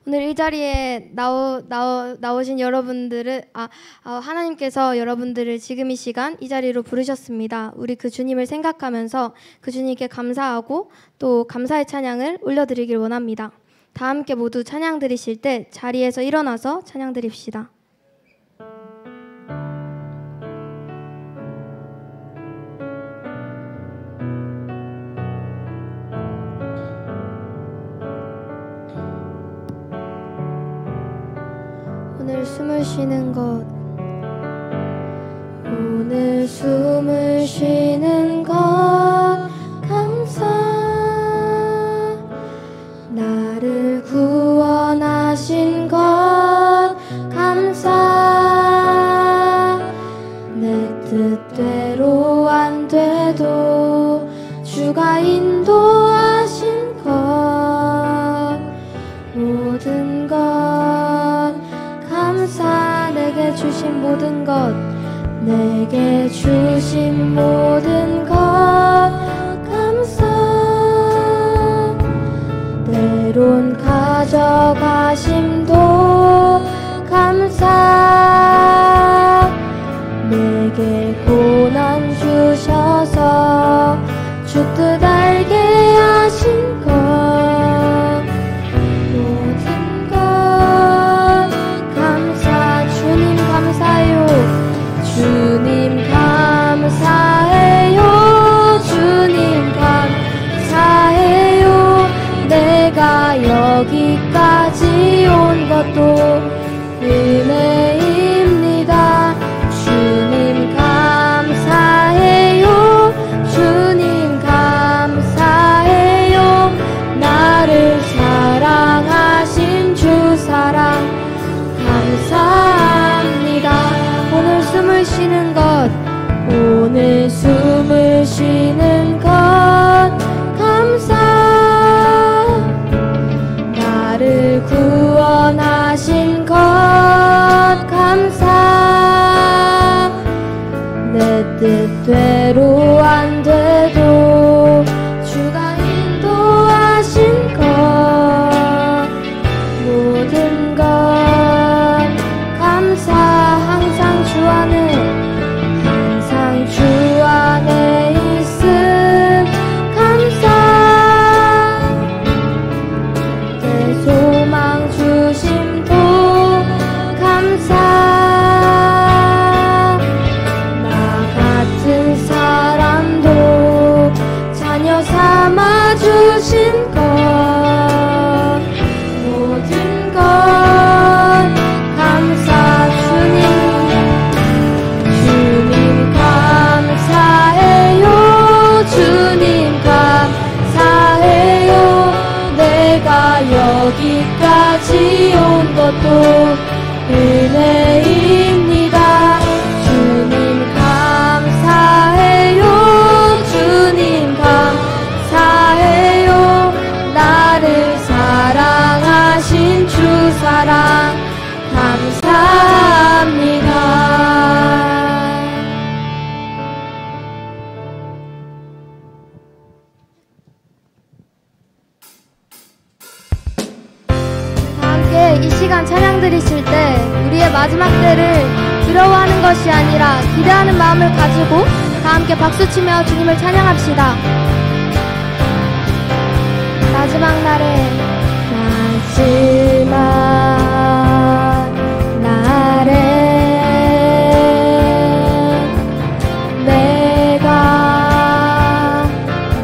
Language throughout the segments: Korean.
오늘 이 자리에 나오신 여러분들은 하나님께서 여러분들을 지금 이 시간 이 자리로 부르셨습니다. 우리 그 주님을 생각하면서 그 주님께 감사하고 또 감사의 찬양을 올려드리길 원합니다. 다 함께 모두 찬양 드리실 때 자리에서 일어나서 찬양 드립시다. 오늘 숨을 쉬는 것, 오늘 숨을 쉬는 것 감사. 나를 구원하신 것 감사. 내 뜻대로 안 돼도 주가 인도하신 것, 모든 것 감사. 내게 주신 모든 것, 내게 주신 모든 것 감사. 때론 가져가심도 감사. 내게 고난 주셔서 주 뜻 알게 하신 것, 모든 것 감사. 주님 감사해요. 주님 감사해요. 주님 감사해요. 내가 여기까지 온 것도 은혜입니다. 주님 감사해요. 주님 감사해요. 나를 사랑하신 주 사랑 감사합니다. 오늘 숨을 쉬는 것, 오늘 숨을 쉬는 것 감사. 나를 구원하신 것 감사. 내 뜻대로 안 돼도 주가 인도하신 것, 모든 것 감사. 항상 주 안에 있음 감사. 내 소망 주심도 감사. 나 같은 사람도 자녀 삼아 주신 것, 모든 것 감사. 주님 감사해요. 주님 감사해요. 내가 여기까지 온 것도 은혜입니다. 주님 감사해요. 주님 감사해요. 나를 사랑하신 주 사랑 감사합니다. 이 시간 찬양 드리실 때 우리의 마지막 때를 두려워하는 것이 아니라 기대하는 마음을 가지고 다 함께 박수치며 주님을 찬양합시다. 마지막 날에 내가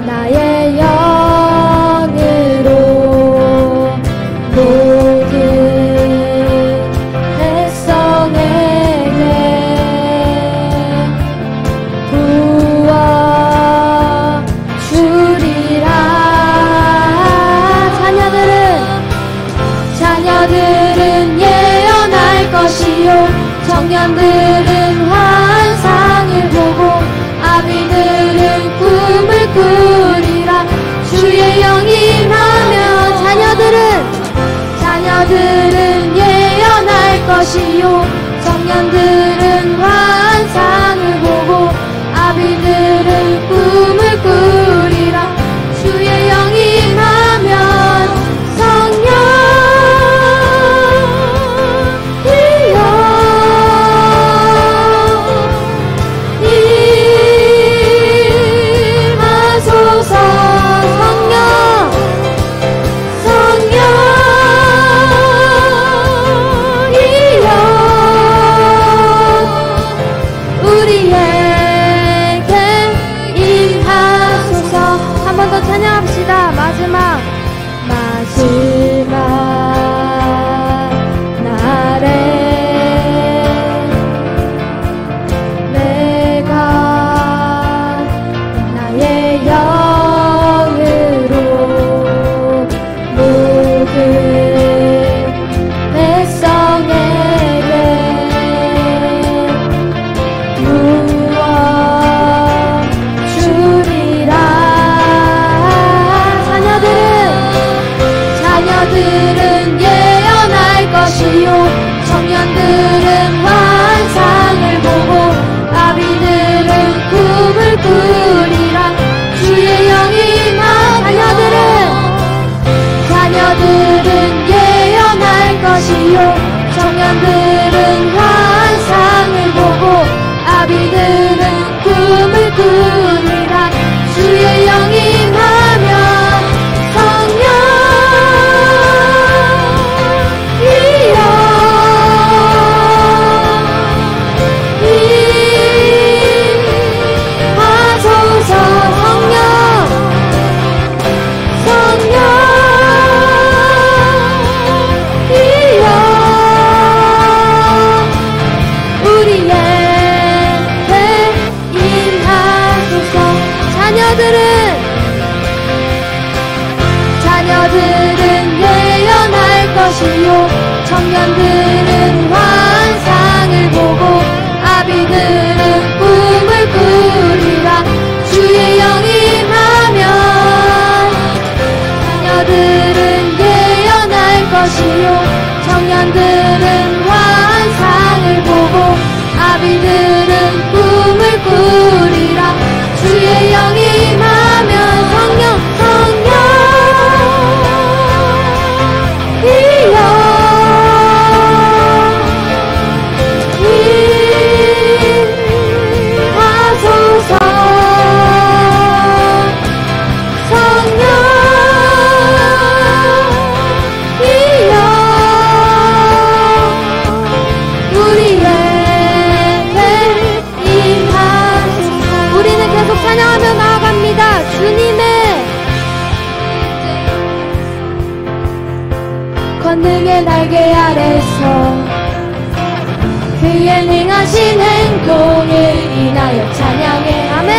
나의 영으로 자녀들은 예언할 것이요, 청년들은 환상을 보고 아비들은 꿈을 꾸리라. 주의 영이 임하면 자녀들은 예언할 것이요, 청년들은 환상을 보고 아비들은 꿈을 꾸리라. 주의 영이 임하면 성령 것이요 청년들은 환상을 보고 아비들은 꿈을 꾸리라. 주의 영이 임하면 자녀들은 예언할 것이요 청년들은 환상을 보고 아비들은 꿈을 꾸리라. 주의 영이 임하면 자녀들은 예언할 것이요 청년들은 환상을 보고 아비들은 꿈을 꾸리라. 주의 영이 임하면 성령 찬양하며 나아갑니다. 주님의 권능의 날개 아래서 그의 능하신 행동을 인하여 찬양해. 아멘.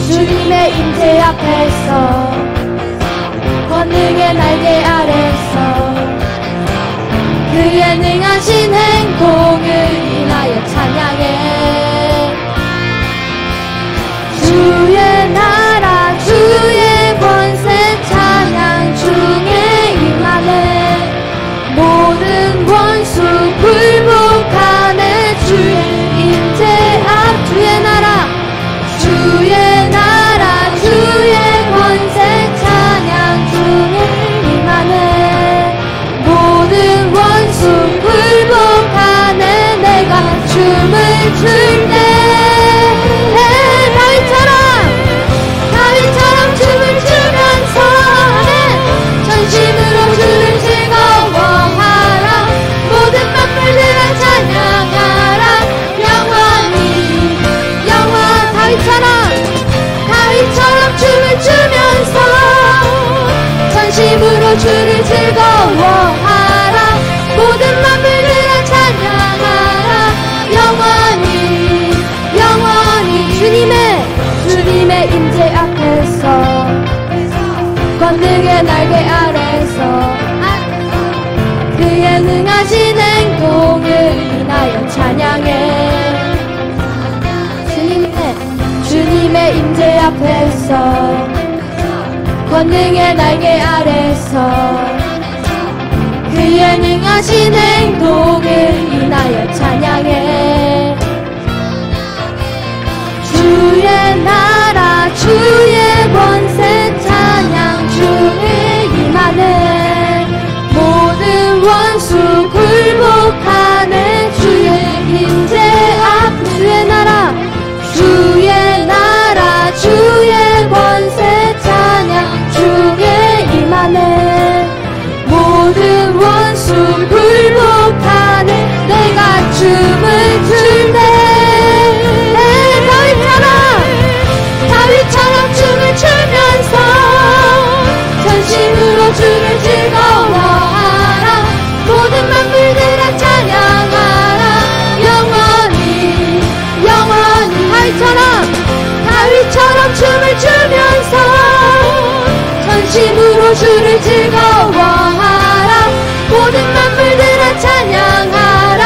주님의 임재 앞에서 권능의 날개 아래서 그의 능하신 행동을 인하여 찬양해. 주의 나라 주의 권세 찬양 중에 임하네. 모든 원수 굴복하네. 주의 임재 앞 주의 나라 주의 권세 찬양 중에 임하네. 모든 원수 굴복하네. 내가 춤을 출 때 다윗처럼 춤을 추면서 전심으로 주를 즐거워하라. 모든 만물들아 찬양하라. 영원히 다윗처럼 춤을 추면서 전심으로 주를 즐거워하라. 모든 만물들아 찬양하라. 영원히 주님의 임재 앞에서 권능의 날개 아래서 그의 능하신 행동을 인하여 찬양해. 주님의 임재 앞에서 권능의 날개 아래서 그의 능하신 행동을 인하여 찬양해. 주의 나라 주의 권세 찬양 중에 임하네. 모든 원수 굴복하네. 주의 임재 앞 주의 나라 주의 권세 찬양 중에 임하네. 모든 원수 굴복하네. 내가 춤을 출 때 다윗처럼 춤을 추면서 전심으로 주를 즐거워하라. 모든 만물들아 찬양하라. 영원히 다윗처럼 춤을 추면서 전심으로 주를 즐거워하라. 모든 만물들아 찬양하라.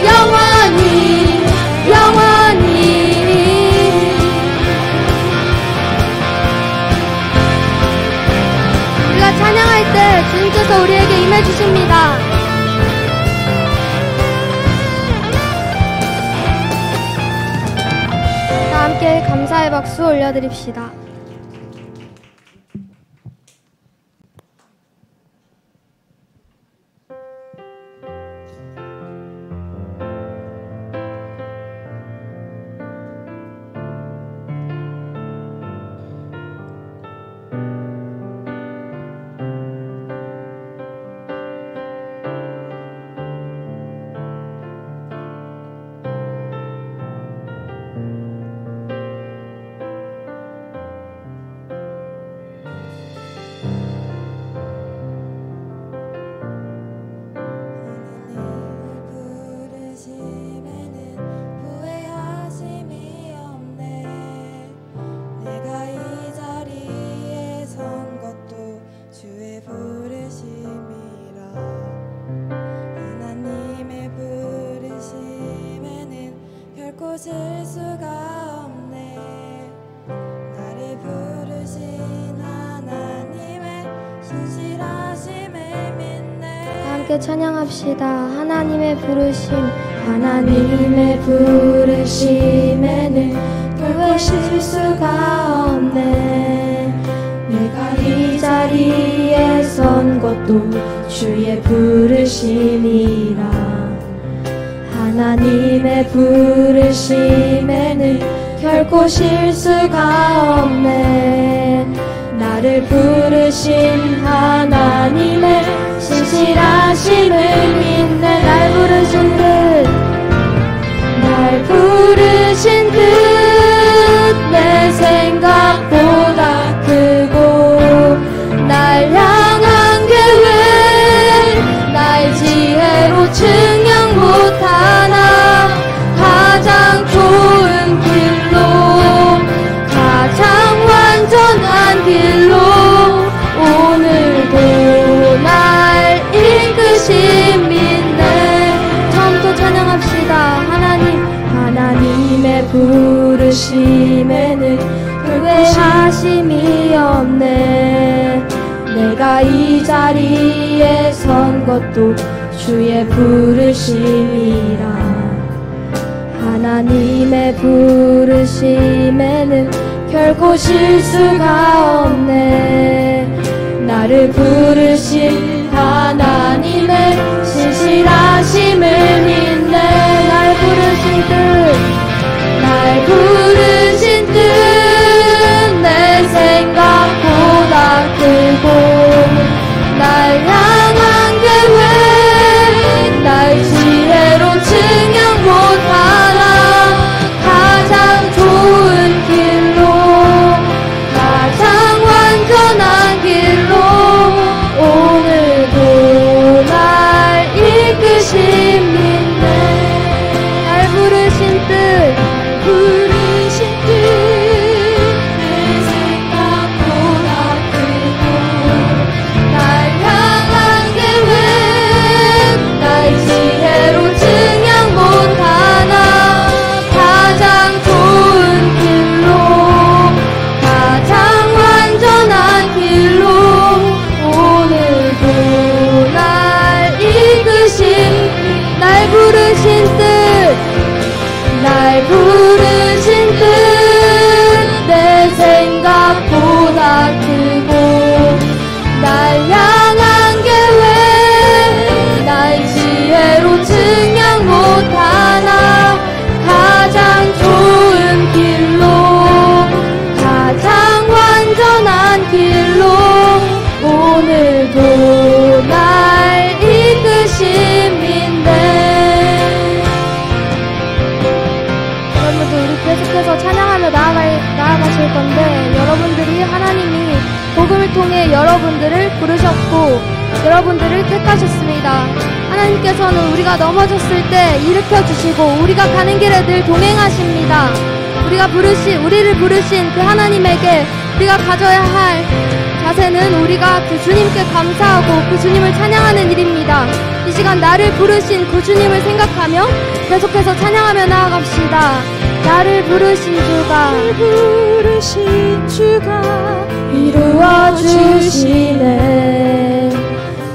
영원히 우리가 찬양할 때 주님께서 우리에게 임해 주십니다. 다 함께 감사의 박수 올려드립시다. 부르심이라. 하나님의 부르심에는 결코 실수가 없네. 나를 부르신 하나님의 신실하심을 믿네. 함께 찬양합시다. 하나님의 부르심, 하나님의 부르심에는 결코 실수가 없네. 내가 이 자리에 선 것도 주의 부르심이라. 하나님의 부르심에는 결코 실수가 없네. 나를 부르신 하나님의 신실하심을 믿네. 날 부르신 듯, 날 부르신 듯 내 생각보다 크고 날 향한 계획 나의 지혜로 증명 못하나. 가장 좋은 길로, 가장 완전한 길로 오늘도 날 이끄심 믿네. 처음부터 찬양합시다. 하나님의 부르심에는 결코 하심이 없네. 내가 이 자리에 선 것도 주의 부르심이라. 하나님의 부르심에는 결코 실수가 없네. 나를 부르신 하나님의 신실하심을 믿네. 날 부르신 듯, 날 부르신 듯 내 생각보다 크고 날 향한 계획 나의 지혜로 증명 못하나. 가장 좋은 길로, 가장 완전한 길로 오늘도 날 이끄심 믿네. 날 부르신 뜻, 부르신 뜻 내 생각보다 크고 날 향한 계획 나의 지혜로 증명 못하나. 가장 좋은 길로, 가장 완전한 길로 오늘도 날 이끄신. 날 부르신 뜻, 날 부르신 뜻 내 생각보다 크고 날 향한 계획 나의 지혜로 증명 못하나. 가장 좋은 길로, 가장 완전한 길로 오늘도 날 이끄심 믿네. 여러분들 우리 계속해서 찬양하며 나아가실 건데, 여러분들이 하나님이 복음을 통해 여러분들을 부르셨고 여러분들을 택하셨습니다. 하나님께서는 우리가 넘어졌을 때 일으켜주시고 우리가 가는 길에 늘 동행하십니다. 우리를 부르신 그 하나님에게 우리가 가져야 할 자세는 우리가 그 주님께 감사하고 그 주님을 찬양하는 일입니다. 이 시간 나를 부르신 그 주님을 생각하며 계속해서 찬양하며 나아갑시다. 나를 부르신 주가 이루어 주시네.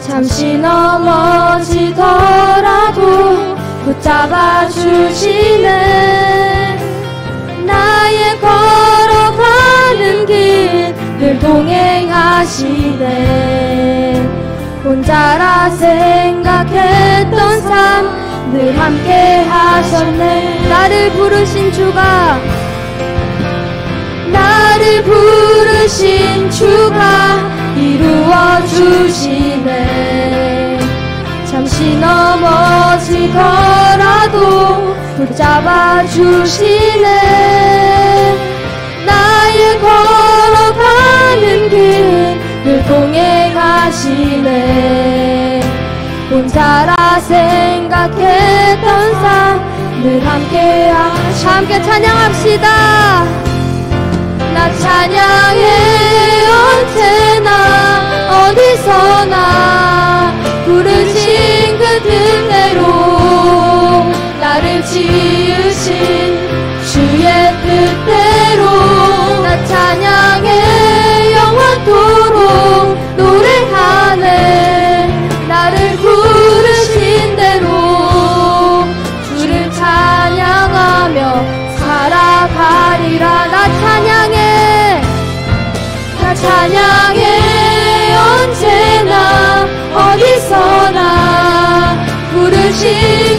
잠시 넘어지더라도 붙잡아 주시네. 나의 걸어가는 길 늘 동행하시네. 혼자라 생각했던 삶 늘 함께 하셨네. 나를 부르신 주가 이루어 주시네. 잠시 넘어지더라도 붙잡아 주시네. 나의 걸어가는 길 늘 동행하시네. 혼자라 생각했던 삶 늘 함께 찬양합시다. 나 찬양해 언제나 어디서나 부르신 그 뜻대로 나를 지으신 주의 뜻대로 나 찬양해 영원토록 노래하네 나를 부르신 대로 주를 찬양하며 살아가리라 나 찬양해 언제나 어디서나 부르신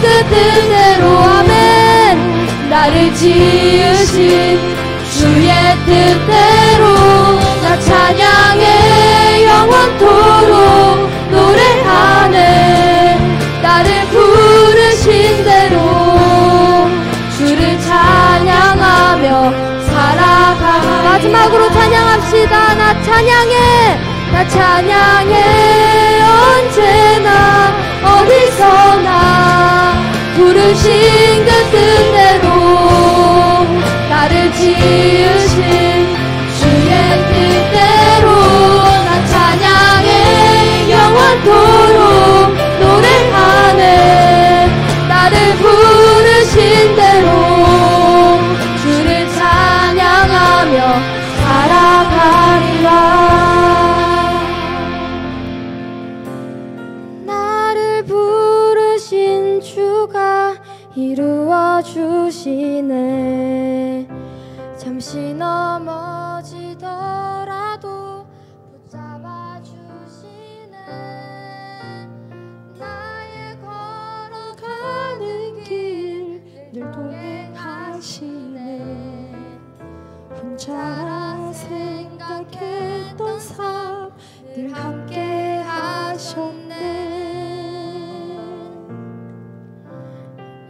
그 뜻대로 아멘 나를 지으신 주의 뜻대로 나 찬양해 영원토록 노래하네 나를 부르신 대로 주를 찬양하며 살아가 마지막으로 찬양합시다 나 찬양해 언제나 어디서나 부르신 그 뜻대로 나를 지으신 주의 뜻대로 나 찬양해 영원토록 노래하네 나를 부르신 대로 주를 찬양하며 살아가리라 나를 부르신 주가 이루어 주시네 잠시 넘어지더라도 붙잡아 주시네 나의 걸어가는 길 늘 동행하시네 혼자라 생각했던 삶 늘 함께 하셨네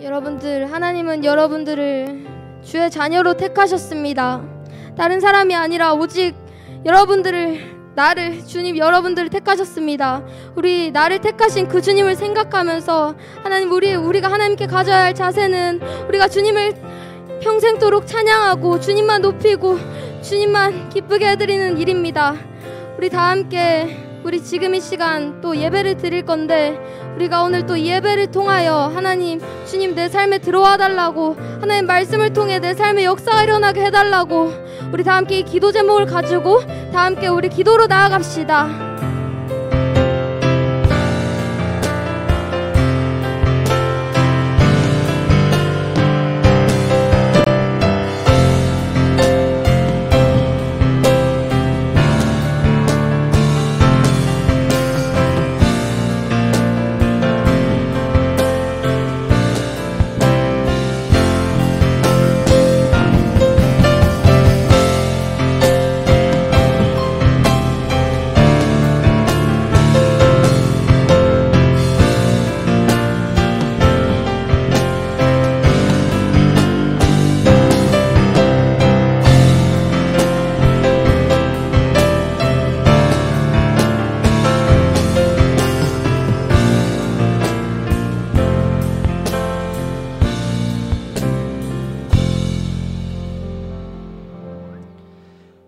여러분들 하나님은 여러분들을 주의 자녀로 택하셨습니다 다른 사람이 아니라 오직 여러분들을 나를 주님 여러분들을 택하셨습니다 우리 나를 택하신 그 주님을 생각하면서 하나님 우리가 하나님께 가져야 할 자세는 우리가 주님을 평생도록 찬양하고 주님만 높이고 주님만 기쁘게 해드리는 일입니다 우리 다 함께 우리 지금 이 시간 또 예배를 드릴 건데 우리가 오늘 또 이 예배를 통하여 하나님 주님 내 삶에 들어와 달라고 하나님 말씀을 통해 내 삶에 역사가 일어나게 해달라고 우리 다 함께 이 기도 제목을 가지고 다 함께 우리 기도로 나아갑시다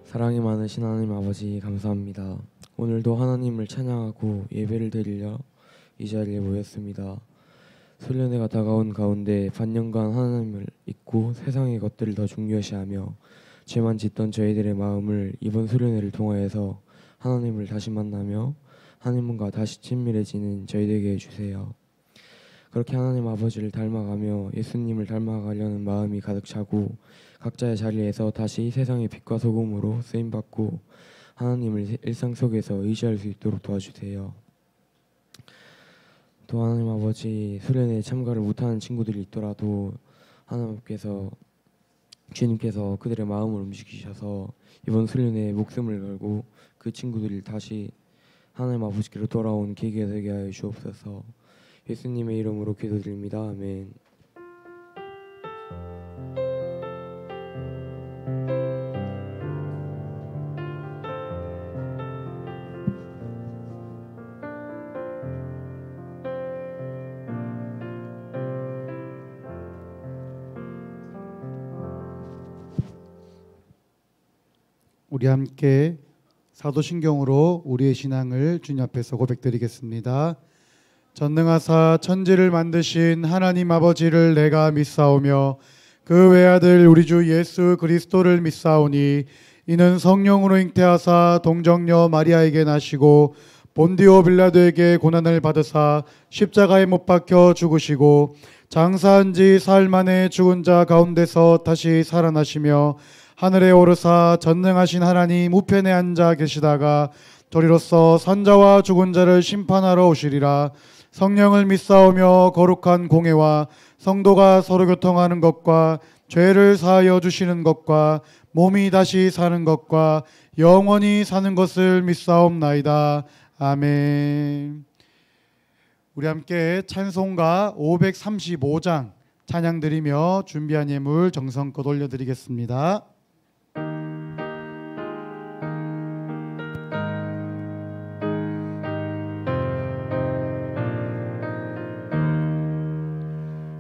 사랑이 많으신 하나님 아버지 감사합니다. 오늘도 하나님을 찬양하고 예배를 드리려 이 자리에 모였습니다. 수련회가 다가온 가운데 반년간 하나님을 잊고 세상의 것들을 더 중요시하며 죄만 짓던 저희들의 마음을 이번 수련회를 통하여서 하나님을 다시 만나며 하나님과 다시 친밀해지는 저희되게 해주세요. 그렇게 하나님 아버지를 닮아가며 예수님을 닮아가려는 마음이 가득 차고 각자의 자리에서 다시 세상의 빛과 소금으로 쓰임받고 하나님을 일상 속에서 의지할 수 있도록 도와주세요. 또 하나님 아버지 수련회에 참가를 못하는 친구들이 있더라도 하나님께서 주님께서 그들의 마음을 움직이셔서 이번 수련회에 목숨을 걸고 그 친구들이 다시 하나님 아버지께로 돌아온 계기가 되게 하여 주옵소서. 예수님의 이름으로 기도드립니다. 아멘. 우리 함께 사도신경으로 우리의 신앙을 주님 앞에서 고백드리겠습니다. 전능하사 천지를 만드신 하나님 아버지를 내가 믿사오며 그 외아들 우리 주 예수 그리스도를 믿사오니 이는 성령으로 잉태하사 동정녀 마리아에게 나시고 본디오 빌라도에게 고난을 받으사 십자가에 못 박혀 죽으시고 장사한 지 사흘 만에 죽은 자 가운데서 다시 살아나시며 하늘에 오르사 전능하신 하나님 우편에 앉아 계시다가 도리로서 산자와 죽은 자를 심판하러 오시리라. 성령을 믿사오며 거룩한 공회와 성도가 서로 교통하는 것과 죄를 사하여 주시는 것과 몸이 다시 사는 것과 영원히 사는 것을 믿사옵나이다. 아멘. 우리 함께 찬송가 535장 찬양 드리며 준비한 예물 정성껏 올려드리겠습니다.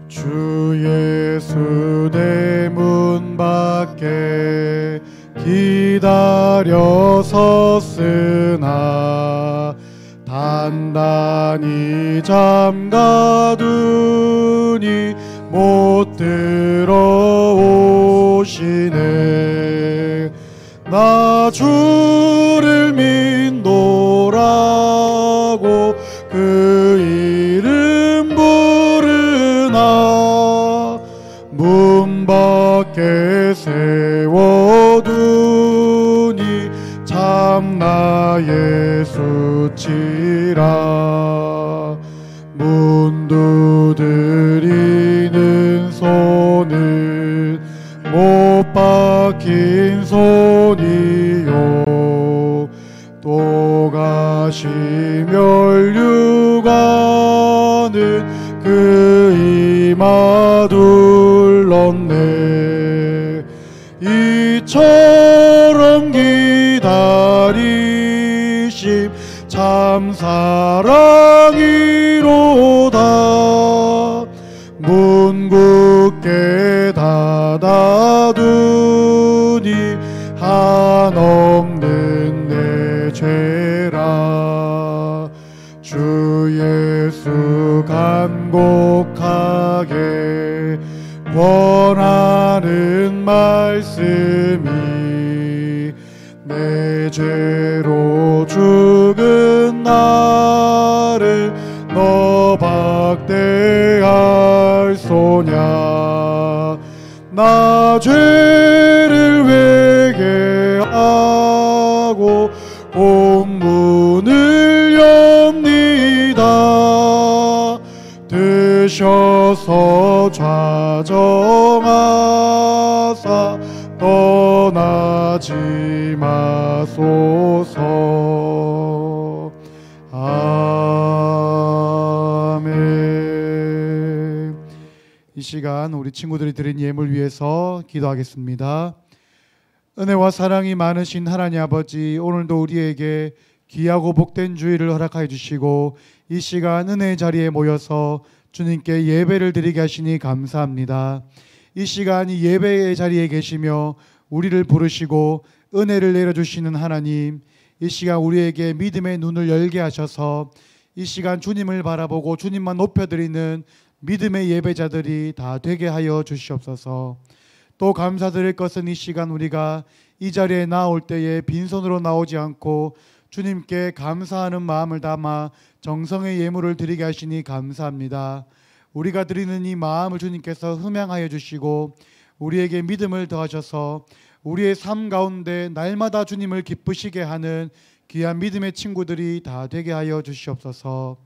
주 예수 내 문 밖에 기다려 섰으나 단단히 잠가두니 못 들어오시네. 나 주를 믿노라고 그 이름 부르나 문 밖에 세워두니 참나 예수치라. 문 두드리는 손은 못 박힌 손이요 또 가시 면류관은 그 이마 둘렀네. 이처럼 기다리심 참 사랑이로다. 문 굳게 닫아두니 한없는 내 죄라. 주 예수 간곡하게 원하는 말씀이 내 죄로 죽은 나를 너 박대할 소냐. 나 죄를 회개하고 본문을 엽니다. 드셔서 좌정하사 떠나지 마소서. 아멘. 이 시간 우리 친구들이 드린 예물 위해서 기도하겠습니다. 은혜와 사랑이 많으신 하나님 아버지, 오늘도 우리에게 귀하고 복된 주일을 허락하여 주시고 이 시간 은혜의 자리에 모여서 주님께 예배를 드리게 하시니 감사합니다. 이 시간 이 예배의 자리에 계시며 우리를 부르시고 은혜를 내려주시는 하나님, 이 시간 우리에게 믿음의 눈을 열게 하셔서 이 시간 주님을 바라보고 주님만 높여드리는 믿음의 예배자들이 다 되게 하여 주시옵소서. 또 감사드릴 것은 이 시간 우리가 이 자리에 나올 때에 빈손으로 나오지 않고 주님께 감사하는 마음을 담아 정성의 예물을 드리게 하시니 감사합니다. 우리가 드리는 이 마음을 주님께서 흠양하여 주시고 우리에게 믿음을 더하셔서 우리의 삶 가운데 날마다 주님을 기쁘시게 하는 귀한 믿음의 친구들이 다 되게 하여 주시옵소서.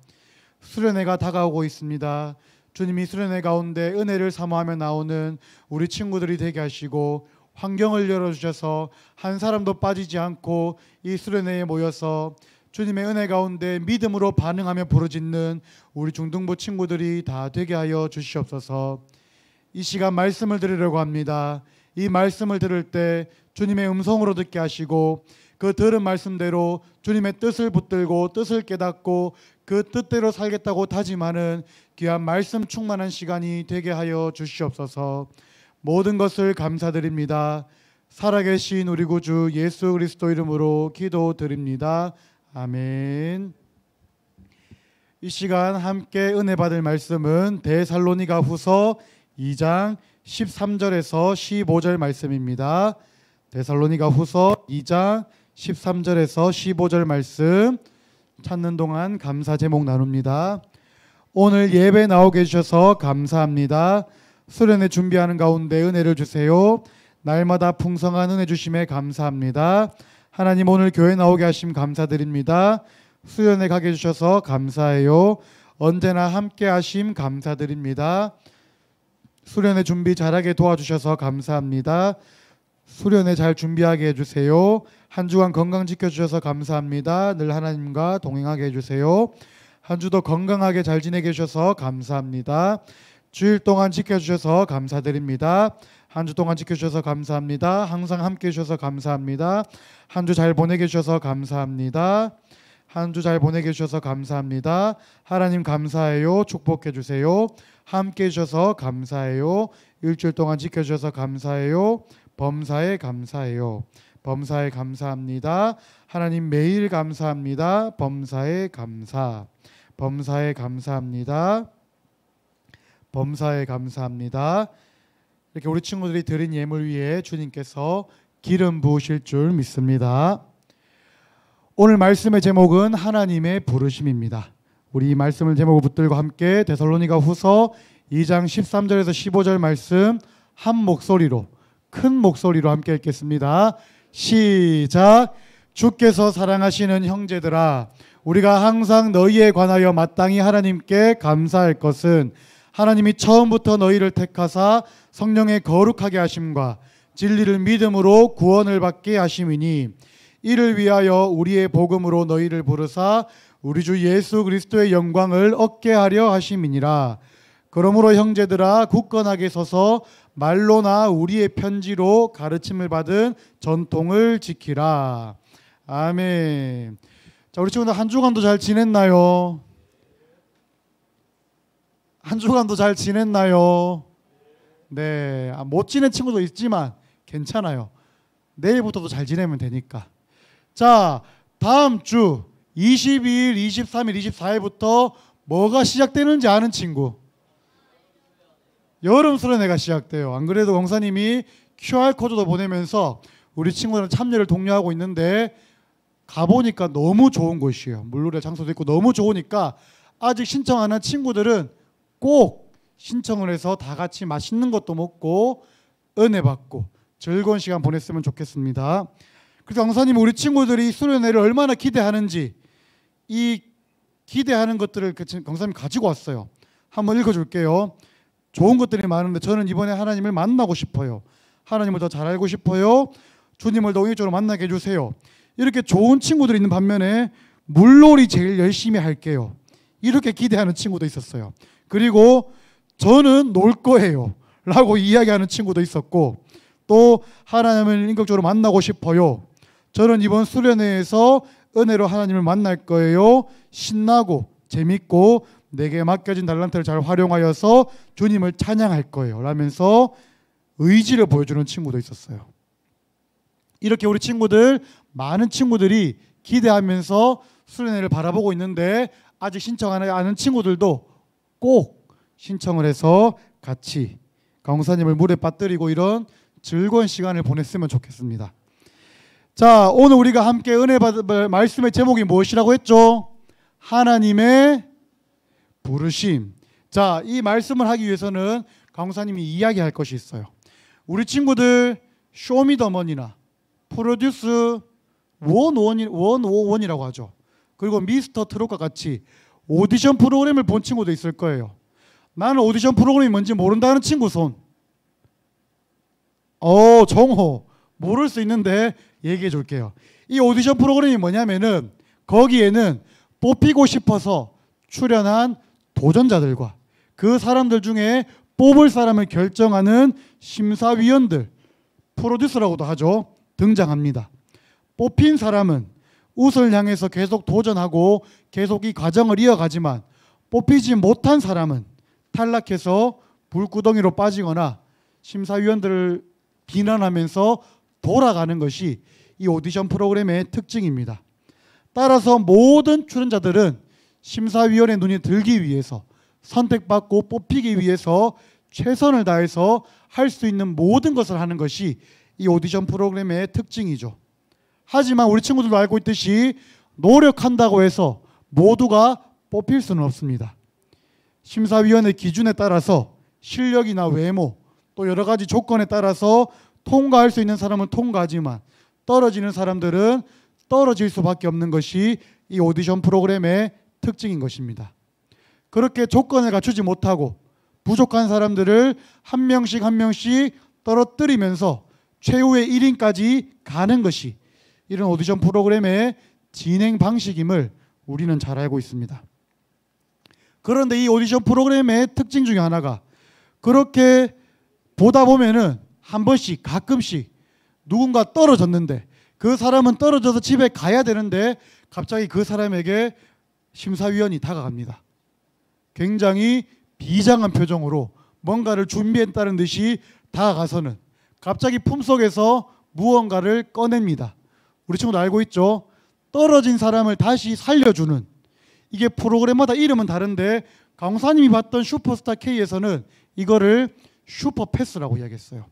수련회가 다가오고 있습니다. 주님이 수련회 가운데 은혜를 사모하며 나오는 우리 친구들이 되게 하시고 환경을 열어주셔서 한 사람도 빠지지 않고 이 수련회에 모여서 주님의 은혜 가운데 믿음으로 반응하며 부르짖는 우리 중등부 친구들이 다 되게 하여 주시옵소서. 이 시간 말씀을 드리려고 합니다. 이 말씀을 들을 때 주님의 음성으로 듣게 하시고 그 들은 말씀대로 주님의 뜻을 붙들고 뜻을 깨닫고 그 뜻대로 살겠다고 다짐하는 귀한 말씀 충만한 시간이 되게 하여 주시옵소서. 모든 것을 감사드립니다. 살아계신 우리 구주 예수 그리스도 이름으로 기도드립니다. 아멘. 이 시간 함께 은혜 받을 말씀은 데살로니가 후서 2장 13절에서 15절 말씀입니다. 데살로니가 후서 2장 13절에서 15절 말씀 찾는 동안 감사 제목 나눕니다. 오늘 예배 나오게 해주셔서 감사합니다. 수련회 준비하는 가운데 은혜를 주세요. 날마다 풍성한 은혜 주심에 감사합니다. 하나님 오늘 교회 나오게 하심 감사드립니다. 수련회 가게 해주셔서 감사해요. 언제나 함께 하심 감사드립니다. 수련회 준비 잘하게 도와주셔서 감사합니다. 수련회 잘 준비하게 해주세요. 한 주간 건강 지켜주셔서 감사합니다. 늘 하나님과 동행하게 해주세요. 한 주도 건강하게 잘 지내게 해주셔서 감사합니다. 주일 동안 지켜주셔서 감사드립니다. 한 주 동안 지켜주셔서 감사합니다. 항상 함께 해주셔서 감사합니다. 한 주 잘 보내게 해주셔서 감사합니다. 한 주 잘 보내게 해주셔서 감사합니다. 하나님 감사해요. 축복해 주세요. 함께 해주셔서 감사해요. 일주일 동안 지켜주셔서 감사해요. 범사에 감사해요. 범사에 감사합니다. 하나님 매일 감사합니다. 범사에 감사. 범사에 감사합니다. 범사에 감사합니다. 이렇게 우리 친구들이 드린 예물 위에 주님께서 기름 부으실 줄 믿습니다. 오늘 말씀의 제목은 하나님의 부르심입니다. 우리 이 말씀을 제목을 붙들고 함께 데살로니가 후서 2장 13절에서 15절 말씀 한 목소리로 큰 목소리로 함께 읽겠습니다. 시작. 주께서 사랑하시는 형제들아, 우리가 항상 너희에 관하여 마땅히 하나님께 감사할 것은 하나님이 처음부터 너희를 택하사 성령의 거룩하게 하심과 진리를 믿음으로 구원을 받게 하심이니, 이를 위하여 우리의 복음으로 너희를 부르사 우리 주 예수 그리스도의 영광을 얻게 하려 하심이니라. 그러므로 형제들아, 굳건하게 서서 말로나 우리의 편지로 가르침을 받은 전통을 지키라. 아멘. 자, 우리 친구들 한 주간도 잘 지냈나요? 한 주간도 잘 지냈나요? 네, 못 지낸 친구도 있지만 괜찮아요. 내일부터도 잘 지내면 되니까. 자, 다음 주 22일, 23일, 24일부터 뭐가 시작되는지 아는 친구? 여름 수련회가 시작돼요. 안 그래도 강사님이 QR코드도 보내면서 우리 친구들은 참여를 독려하고 있는데, 가보니까 너무 좋은 곳이에요. 물놀이 장소도 있고 너무 좋으니까 아직 신청 안 한 친구들은 꼭 신청을 해서 다 같이 맛있는 것도 먹고 은혜 받고 즐거운 시간 보냈으면 좋겠습니다. 그래서 강사님이 우리 친구들이 수련회를 얼마나 기대하는지 이 기대하는 것들을 강사님이 가지고 왔어요. 한번 읽어줄게요. 좋은 것들이 많은데 저는 이번에 하나님을 만나고 싶어요. 하나님을 더 잘 알고 싶어요. 주님을 더 인격적으로 만나게 해주세요. 이렇게 좋은 친구들이 있는 반면에 물놀이 제일 열심히 할게요. 이렇게 기대하는 친구도 있었어요. 그리고 저는 놀 거예요 라고 이야기하는 친구도 있었고, 또 하나님을 인격적으로 만나고 싶어요. 저는 이번 수련회에서 은혜로 하나님을 만날 거예요. 신나고 재밌고 내게 맡겨진 달란트를 잘 활용하여서 주님을 찬양할 거예요 라면서 의지를 보여주는 친구도 있었어요. 이렇게 우리 친구들, 많은 친구들이 기대하면서 수련회를 바라보고 있는데, 아직 신청 안 하는 친구들도 꼭 신청을 해서 같이 강사님을 물에 빠뜨리고 이런 즐거운 시간을 보냈으면 좋겠습니다. 자, 오늘 우리가 함께 은혜 받을 말씀의 제목이 무엇이라고 했죠? 하나님의 부르심. 자, 이 말씀을 하기 위해서는 강사님이 이야기할 것이 있어요. 우리 친구들 쇼미더머니나 프로듀스 101이라고 하죠. 그리고 미스터 트롯과 같이 오디션 프로그램을 본 친구도 있을 거예요. 나는 오디션 프로그램이 뭔지 모른다는 친구 손. 정호. 모를 수 있는데 얘기해 줄게요. 이 오디션 프로그램이 뭐냐면은 거기에는 뽑히고 싶어서 출연한 도전자들과 그 사람들 중에 뽑을 사람을 결정하는 심사위원들, 프로듀서라고도 하죠, 등장합니다. 뽑힌 사람은 웃을 향해서 계속 도전하고 계속 이 과정을 이어가지만, 뽑히지 못한 사람은 탈락해서 불구덩이로 빠지거나 심사위원들을 비난하면서 돌아가는 것이 이 오디션 프로그램의 특징입니다. 따라서 모든 출연자들은 심사위원의 눈이 들기 위해서, 선택받고 뽑히기 위해서 최선을 다해서 할 수 있는 모든 것을 하는 것이 이 오디션 프로그램의 특징이죠. 하지만 우리 친구들도 알고 있듯이 노력한다고 해서 모두가 뽑힐 수는 없습니다. 심사위원의 기준에 따라서 실력이나 외모 또 여러 가지 조건에 따라서 통과할 수 있는 사람은 통과하지만 떨어지는 사람들은 떨어질 수밖에 없는 것이 이 오디션 프로그램의 특징인 것입니다. 그렇게 조건을 갖추지 못하고 부족한 사람들을 한 명씩 한 명씩 떨어뜨리면서 최후의 1인까지 가는 것이 이런 오디션 프로그램의 진행 방식임을 우리는 잘 알고 있습니다. 그런데 이 오디션 프로그램의 특징 중에 하나가 그렇게 보다 보면은 한 번씩 가끔씩 누군가 떨어졌는데 그 사람은 떨어져서 집에 가야 되는데 갑자기 그 사람에게 심사위원이 다가갑니다. 굉장히 비장한 표정으로 뭔가를 준비했다는 듯이 다가가서는 갑자기 품속에서 무언가를 꺼냅니다. 우리 친구도 알고 있죠? 떨어진 사람을 다시 살려주는, 이게 프로그램마다 이름은 다른데 강사님이 봤던 슈퍼스타 K에서는 이거를 슈퍼패스라고 이야기했어요.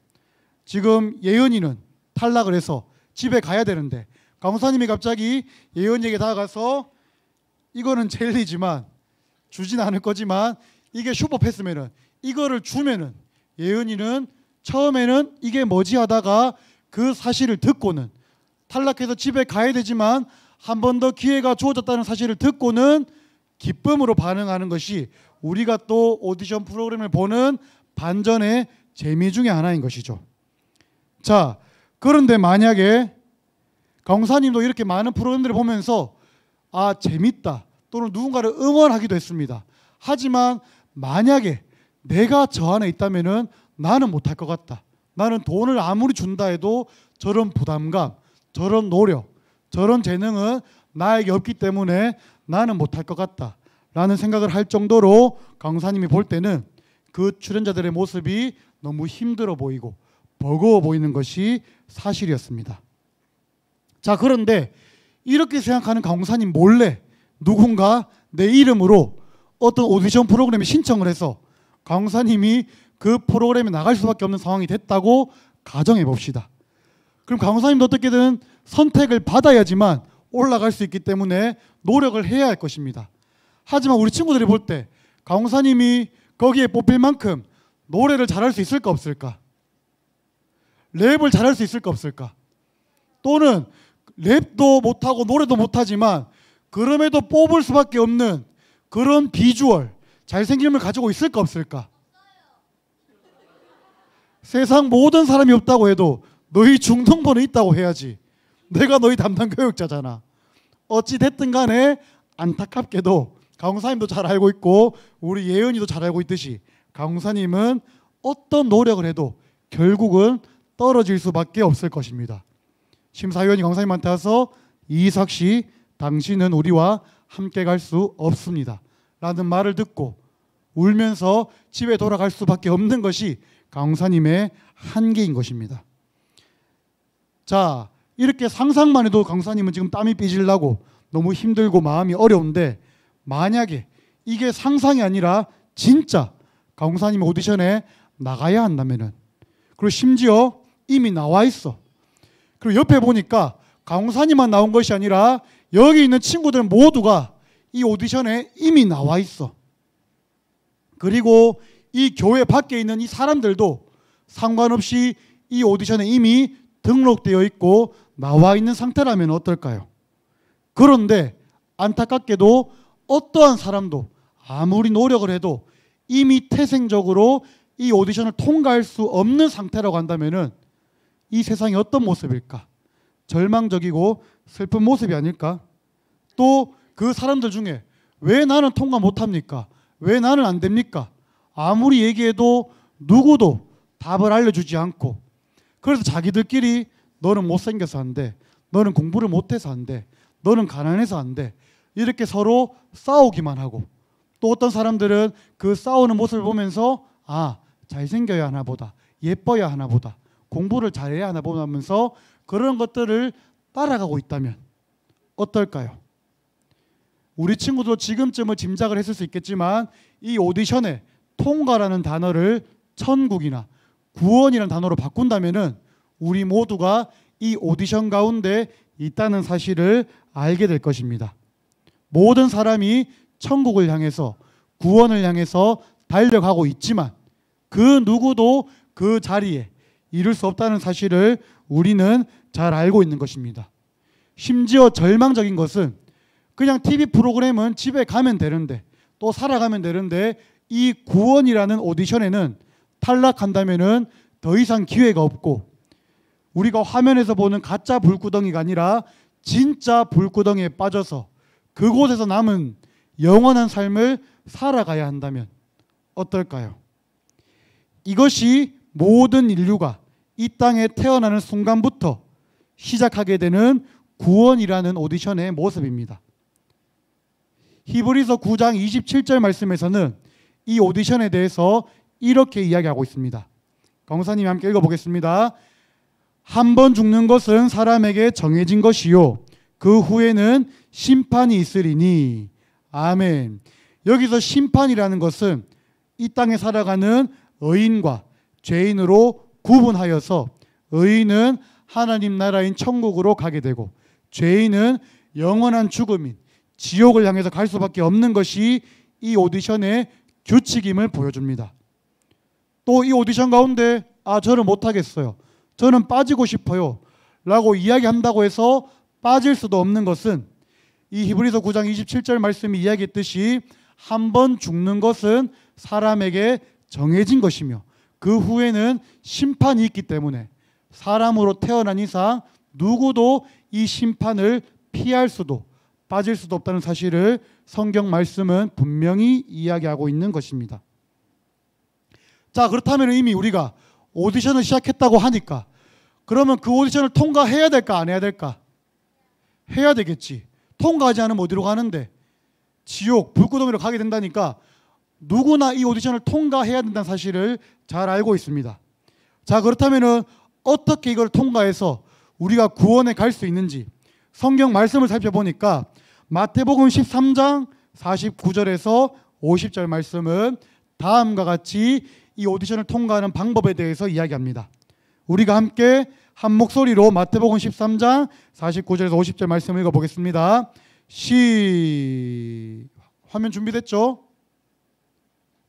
지금 예은이는 탈락을 해서 집에 가야 되는데 강사님이 갑자기 예은이에게 다가가서 이거는 젤리지만 주진 않을 거지만 이게 슈퍼패스면은 이거를 주면은 예은이는 처음에는 이게 뭐지 하다가 그 사실을 듣고는 탈락해서 집에 가야 되지만 한 번 더 기회가 주어졌다는 사실을 듣고는 기쁨으로 반응하는 것이 우리가 또 오디션 프로그램을 보는 반전의 재미 중에 하나인 것이죠. 자, 그런데 만약에 강사님도 이렇게 많은 프로그램들을 보면서 아, 재밌다 또는 누군가를 응원하기도 했습니다. 하지만 만약에 내가 저 안에 있다면은 나는 못할 것 같다. 나는 돈을 아무리 준다 해도 저런 부담감, 저런 노력, 저런 재능은 나에게 없기 때문에 나는 못할 것 같다 라는 생각을 할 정도로 강사님이 볼 때는 그 출연자들의 모습이 너무 힘들어 보이고 버거워 보이는 것이 사실이었습니다. 자, 그런데 이렇게 생각하는 강사님 몰래 누군가 내 이름으로 어떤 오디션 프로그램에 신청을 해서 강사님이 그 프로그램에 나갈 수밖에 없는 상황이 됐다고 가정해 봅시다. 그럼 강사님도 어떻게든 선택을 받아야지만 올라갈 수 있기 때문에 노력을 해야 할 것입니다. 하지만 우리 친구들이 볼 때 강사님이 거기에 뽑힐 만큼 노래를 잘할 수 있을까 없을까? 랩을 잘할 수 있을까 없을까? 또는 랩도 못하고 노래도 못하지만 그럼에도 뽑을 수밖에 없는 그런 비주얼, 잘생김을 가지고 있을까 없을까? 세상 모든 사람이 없다고 해도 너희 중등부는 있다고 해야지. 내가 너희 담당 교육자잖아. 어찌 됐든 간에 안타깝게도 강사님도 잘 알고 있고 우리 예은이도 잘 알고 있듯이 강사님은 어떤 노력을 해도 결국은 떨어질 수밖에 없을 것입니다. 심사위원이 강사님한테 와서 이삭 씨, 당신은 우리와 함께 갈 수 없습니다 라는 말을 듣고 울면서 집에 돌아갈 수밖에 없는 것이 강사님의 한계인 것입니다. 자, 이렇게 상상만 해도 강사님은 지금 땀이 삐질나고 너무 힘들고 마음이 어려운데 만약에 이게 상상이 아니라 진짜 강사님 오디션에 나가야 한다면은, 그리고 심지어 이미 나와 있어. 그리고 옆에 보니까 강사님만 나온 것이 아니라 여기 있는 친구들 모두가 이 오디션에 이미 나와 있어. 그리고 이 교회 밖에 있는 이 사람들도 상관없이 이 오디션에 이미 등록되어 있고 나와 있는 상태라면 어떨까요? 그런데 안타깝게도 어떠한 사람도 아무리 노력을 해도 이미 태생적으로 이 오디션을 통과할 수 없는 상태라고 한다면은 이 세상이 어떤 모습일까? 절망적이고 슬픈 모습이 아닐까? 또 그 사람들 중에 왜 나는 통과 못합니까? 왜 나는 안 됩니까? 아무리 얘기해도 누구도 답을 알려주지 않고, 그래서 자기들끼리 너는 못생겨서 안 돼, 너는 공부를 못해서 안 돼, 너는 가난해서 안 돼, 이렇게 서로 싸우기만 하고, 또 어떤 사람들은 그 싸우는 모습을 보면서 아, 잘생겨야 하나 보다, 예뻐야 하나 보다, 공부를 잘해야 하나 보면서 그런 것들을 따라가고 있다면 어떨까요? 우리 친구도 지금쯤은 짐작을 했을 수 있겠지만 이 오디션에 통과라는 단어를 천국이나 구원이라는 단어로 바꾼다면은 우리 모두가 이 오디션 가운데 있다는 사실을 알게 될 것입니다. 모든 사람이 천국을 향해서 구원을 향해서 달려가고 있지만 그 누구도 그 자리에 이룰 수 없다는 사실을 우리는 잘 알고 있는 것입니다. 심지어 절망적인 것은 그냥 TV 프로그램은 집에 가면 되는데 또 살아가면 되는데 이 구원이라는 오디션에는 탈락한다면은 더 이상 기회가 없고 우리가 화면에서 보는 가짜 불구덩이가 아니라 진짜 불구덩이에 빠져서 그곳에서 남은 영원한 삶을 살아가야 한다면 어떨까요? 이것이 모든 인류가 이 땅에 태어나는 순간부터 시작하게 되는 구원이라는 오디션의 모습입니다. 히브리서 9장 27절 말씀에서는 이 오디션에 대해서 이렇게 이야기하고 있습니다. 강사님이 함께 읽어보겠습니다. 한 번 죽는 것은 사람에게 정해진 것이요 그 후에는 심판이 있으리니. 아멘. 여기서 심판이라는 것은 이 땅에 살아가는 의인과 죄인으로 구분하여서 의인은 하나님 나라인 천국으로 가게 되고 죄인은 영원한 죽음인 지옥을 향해서 갈 수밖에 없는 것이 이 오디션의 규칙임을 보여줍니다. 또 이 오디션 가운데 저는 못하겠어요, 저는 빠지고 싶어요 라고 이야기한다고 해서 빠질 수도 없는 것은 이 히브리서 9장 27절 말씀이 이야기했듯이 한 번 죽는 것은 사람에게 정해진 것이며 그 후에는 심판이 있기 때문에 사람으로 태어난 이상 누구도 이 심판을 피할 수도 빠질 수도 없다는 사실을 성경 말씀은 분명히 이야기하고 있는 것입니다. 자, 그렇다면 이미 우리가 오디션을 시작했다고 하니까 그러면 그 오디션을 통과해야 될까 안 해야 될까? 해야 되겠지. 통과하지 않으면 어디로 가는데? 지옥, 불구덩이로 가게 된다니까 누구나 이 오디션을 통과해야 된다는 사실을 잘 알고 있습니다. 자, 그렇다면 어떻게 이걸 통과해서 우리가 구원에 갈 수 있는지 성경 말씀을 살펴보니까 마태복음 13장 49절에서 50절 말씀은 다음과 같이 이 오디션을 통과하는 방법에 대해서 이야기합니다. 우리가 함께 한 목소리로 마태복음 13장 49절에서 50절 말씀을 읽어보겠습니다. 화면 준비됐죠?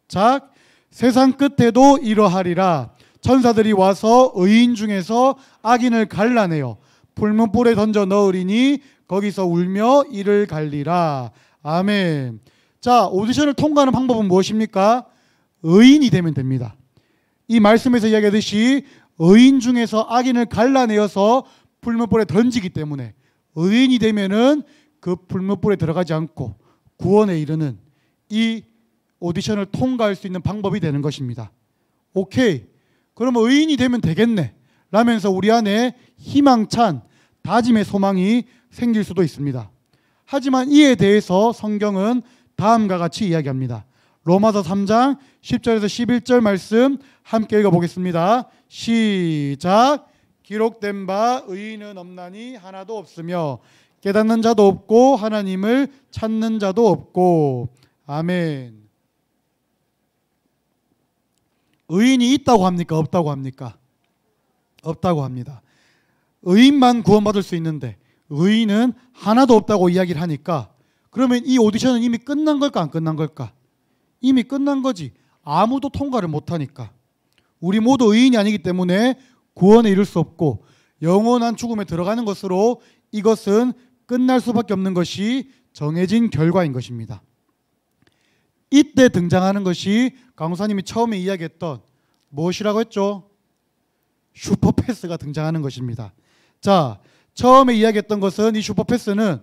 자, 세상 끝에도 이러하리라. 천사들이 와서 의인 중에서 악인을 갈라내어 풀문불에 던져 넣으리니 거기서 울며 이를 갈리라. 아멘. 자, 오디션을 통과하는 방법은 무엇입니까? 의인이 되면 됩니다. 이 말씀에서 이야기하듯이 의인 중에서 악인을 갈라내어서 풀문불에 던지기 때문에 의인이 되면은 그 풀문불에 들어가지 않고 구원에 이르는 이 오디션을 통과할 수 있는 방법이 되는 것입니다. 오케이, 그러면 의인이 되면 되겠네 라면서 우리 안에 희망찬 다짐의 소망이 생길 수도 있습니다. 하지만 이에 대해서 성경은 다음과 같이 이야기합니다. 로마서 3장 10절에서 11절 말씀 함께 읽어보겠습니다. 시작. 기록된 바 의인은 없나니 하나도 없으며 깨닫는 자도 없고 하나님을 찾는 자도 없고. 아멘. 의인이 있다고 합니까? 없다고 합니까? 없다고 합니다. 의인만 구원받을 수 있는데 의인은 하나도 없다고 이야기를 하니까 그러면 이 오디션은 이미 끝난 걸까 안 끝난 걸까? 이미 끝난 거지. 아무도 통과를 못하니까. 우리 모두 의인이 아니기 때문에 구원에 이를 수 없고 영원한 죽음에 들어가는 것으로 이것은 끝날 수밖에 없는 것이 정해진 결과인 것입니다. 이때 등장하는 것이 강사님이 처음에 이야기했던 무엇이라고 했죠? 슈퍼패스가 등장하는 것입니다. 자, 처음에 이야기했던 것은 이 슈퍼패스는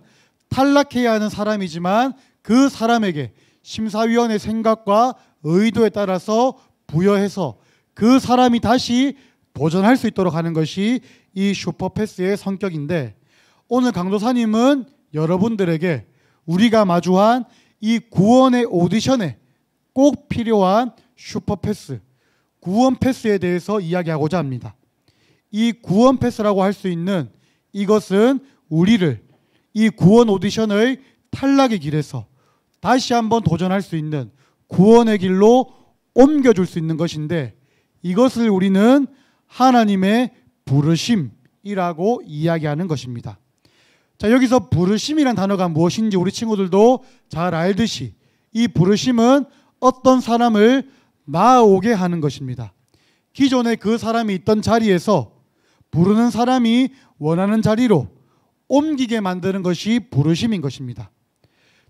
탈락해야 하는 사람이지만 그 사람에게 심사위원의 생각과 의도에 따라서 부여해서 그 사람이 다시 도전할 수 있도록 하는 것이 이 슈퍼패스의 성격인데 오늘 강도사님은 여러분들에게 우리가 마주한 이 구원의 오디션에 꼭 필요한 슈퍼패스, 구원 패스에 대해서 이야기하고자 합니다. 이 구원 패스라고 할 수 있는 이것은 우리를 이 구원 오디션의 탈락의 길에서 다시 한번 도전할 수 있는 구원의 길로 옮겨줄 수 있는 것인데, 이것을 우리는 하나님의 부르심이라고 이야기하는 것입니다. 자, 여기서 부르심이란 단어가 무엇인지 우리 친구들도 잘 알듯이 이 부르심은 어떤 사람을 나아오게 하는 것입니다. 기존에 그 사람이 있던 자리에서 부르는 사람이 원하는 자리로 옮기게 만드는 것이 부르심인 것입니다.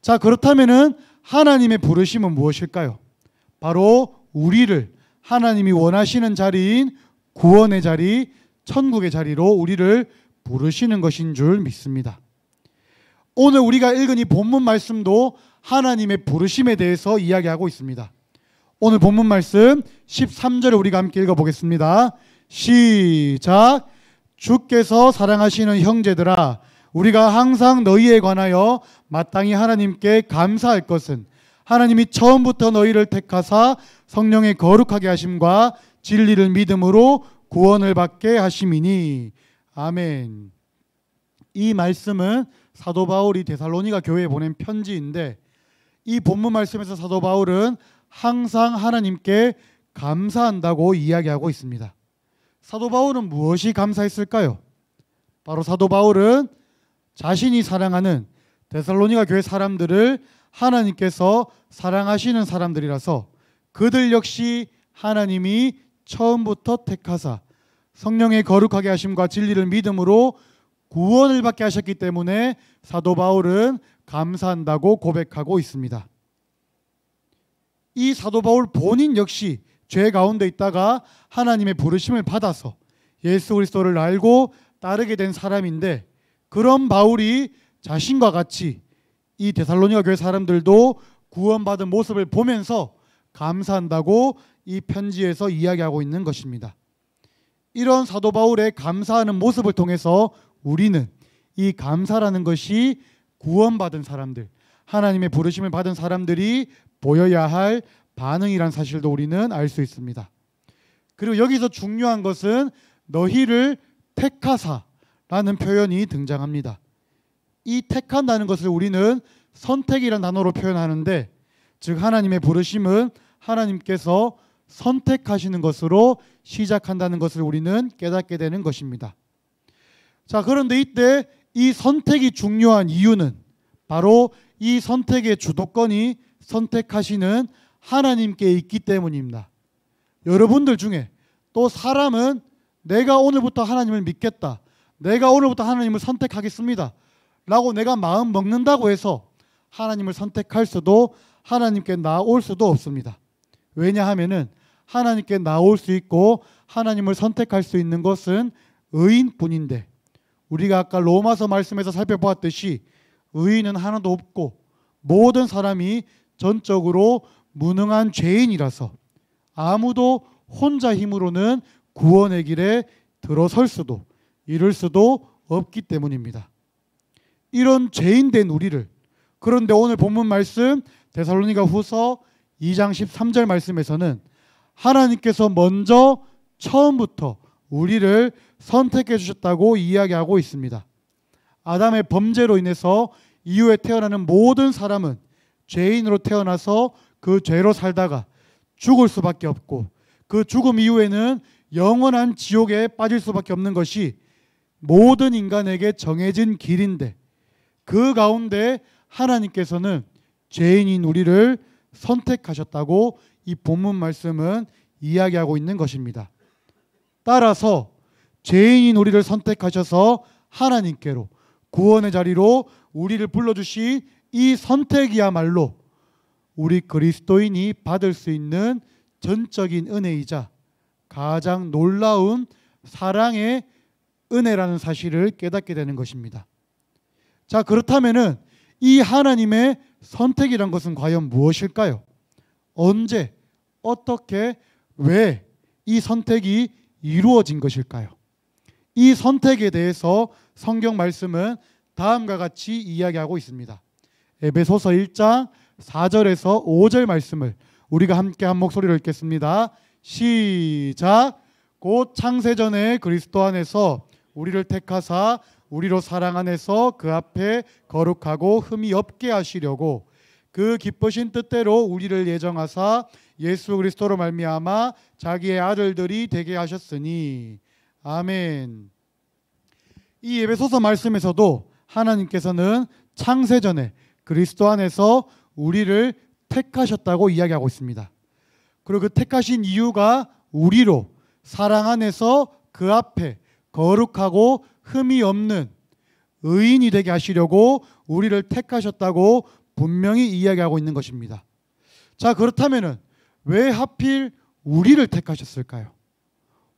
자, 그렇다면은 하나님의 부르심은 무엇일까요? 바로 우리를 하나님이 원하시는 자리인 구원의 자리, 천국의 자리로 우리를 부르시는 것인 줄 믿습니다. 오늘 우리가 읽은 이 본문 말씀도 하나님의 부르심에 대해서 이야기하고 있습니다. 오늘 본문 말씀 13절을 우리가 함께 읽어보겠습니다. 시작. 주께서 사랑하시는 형제들아, 우리가 항상 너희에 관하여 마땅히 하나님께 감사할 것은 하나님이 처음부터 너희를 택하사 성령의 거룩하게 하심과 진리를 믿음으로 구원을 받게 하심이니. 아멘. 이 말씀은 사도 바울이 데살로니가 교회에 보낸 편지인데, 이 본문 말씀에서 사도 바울은 항상 하나님께 감사한다고 이야기하고 있습니다. 사도 바울은 무엇이 감사했을까요? 바로 사도 바울은 자신이 사랑하는 데살로니가 교회 사람들을 하나님께서 사랑하시는 사람들이라서 그들 역시 하나님이 처음부터 택하사 성령의 거룩하게 하심과 진리를 믿음으로 구원을 받게 하셨기 때문에 사도 바울은 감사한다고 고백하고 있습니다. 이 사도 바울 본인 역시 죄 가운데 있다가 하나님의 부르심을 받아서 예수 그리스도를 알고 따르게 된 사람인데, 그런 바울이 자신과 같이 이 데살로니가 교회 사람들도 구원받은 모습을 보면서 감사한다고 이 편지에서 이야기하고 있는 것입니다. 이런 사도 바울의 감사하는 모습을 통해서 우리는 이 감사라는 것이 구원받은 사람들, 하나님의 부르심을 받은 사람들이 보여야 할 반응이란 사실도 우리는 알 수 있습니다. 그리고 여기서 중요한 것은 너희를 택하사라는 표현이 등장합니다. 이 택한다는 것을 우리는 선택이란 단어로 표현하는데, 즉 하나님의 부르심은 하나님께서 선택하시는 것으로 시작한다는 것을 우리는 깨닫게 되는 것입니다. 자, 그런데 이때 이 선택이 중요한 이유는 바로 이 선택의 주도권이 선택하시는 하나님께 있기 때문입니다. 여러분들 중에 또 사람은 내가 오늘부터 하나님을 믿겠다, 내가 오늘부터 하나님을 선택하겠습니다 라고 내가 마음 먹는다고 해서 하나님을 선택할 수도 하나님께 나올 수도 없습니다. 왜냐하면은 하나님께 나올 수 있고 하나님을 선택할 수 있는 것은 의인뿐인데, 우리가 아까 로마서 말씀에서 살펴보았듯이 의인은 하나도 없고 모든 사람이 전적으로 무능한 죄인이라서 아무도 혼자 힘으로는 구원의 길에 들어설 수도 이룰 수도 없기 때문입니다. 이런 죄인된 우리를, 그런데 오늘 본문 말씀 데살로니가 후서 2장 13절 말씀에서는 하나님께서 먼저 처음부터 우리를 선택해 주셨다고 이야기하고 있습니다. 아담의 범죄로 인해서 이후에 태어나는 모든 사람은 죄인으로 태어나서 그 죄로 살다가 죽을 수밖에 없고, 그 죽음 이후에는 영원한 지옥에 빠질 수밖에 없는 것이 모든 인간에게 정해진 길인데, 그 가운데 하나님께서는 죄인인 우리를 선택하셨다고 이 본문 말씀은 이야기하고 있는 것입니다. 따라서 죄인인 우리를 선택하셔서 하나님께로 구원의 자리로 우리를 불러주신 이 선택이야말로 우리 그리스도인이 받을 수 있는 전적인 은혜이자 가장 놀라운 사랑의 은혜라는 사실을 깨닫게 되는 것입니다. 자, 그렇다면은 이 하나님의 선택이란 것은 과연 무엇일까요? 언제, 어떻게, 왜 이 선택이 이루어진 것일까요? 이 선택에 대해서 성경 말씀은 다음과 같이 이야기하고 있습니다. 에베소서 1장 4절에서 5절 말씀을 우리가 함께 한 목소리로 읽겠습니다. 시작. 곧 창세전에 그리스도 안에서 우리를 택하사 우리로 사랑 안에서 그 앞에 거룩하고 흠이 없게 하시려고 그 기쁘신 뜻대로 우리를 예정하사 예수 그리스도로 말미암아 자기의 아들들이 되게 하셨으니. 아멘. 이 에베소서 말씀에서도 하나님께서는 창세전에 그리스도 안에서 우리를 택하셨다고 이야기하고 있습니다. 그리고 그 택하신 이유가 우리로 사랑 안에서 그 앞에 거룩하고 흠이 없는 의인이 되게 하시려고 우리를 택하셨다고 분명히 이야기하고 있는 것입니다. 자, 그렇다면 왜 하필 우리를 택하셨을까요?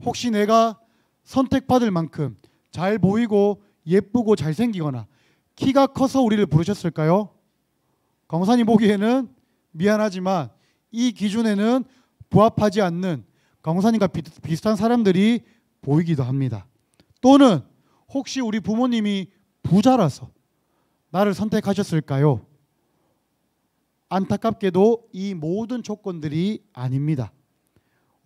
혹시 내가 선택받을 만큼 잘 보이고 예쁘고 잘생기거나 키가 커서 우리를 부르셨을까요? 강사님 보기에는 미안하지만 이 기준에는 부합하지 않는 강사님과 비슷한 사람들이 보이기도 합니다. 또는 혹시 우리 부모님이 부자라서 나를 선택하셨을까요? 안타깝게도 이 모든 조건들이 아닙니다.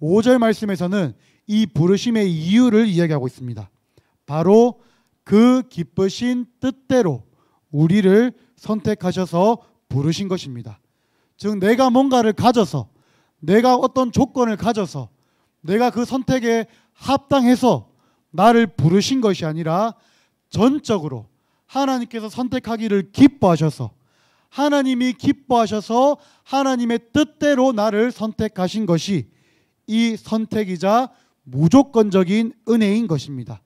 5절 말씀에서는 이 부르심의 이유를 이야기하고 있습니다. 바로 그 기쁘신 뜻대로 우리를 선택하셔서 부르신 것입니다. 즉 내가 뭔가를 가져서, 내가 어떤 조건을 가져서, 내가 그 선택에 합당해서 나를 부르신 것이 아니라 전적으로 하나님께서 선택하기를 기뻐하셔서, 하나님이 기뻐하셔서 하나님의 뜻대로 나를 선택하신 것이 이 선택이자 무조건적인 은혜인 것입니다.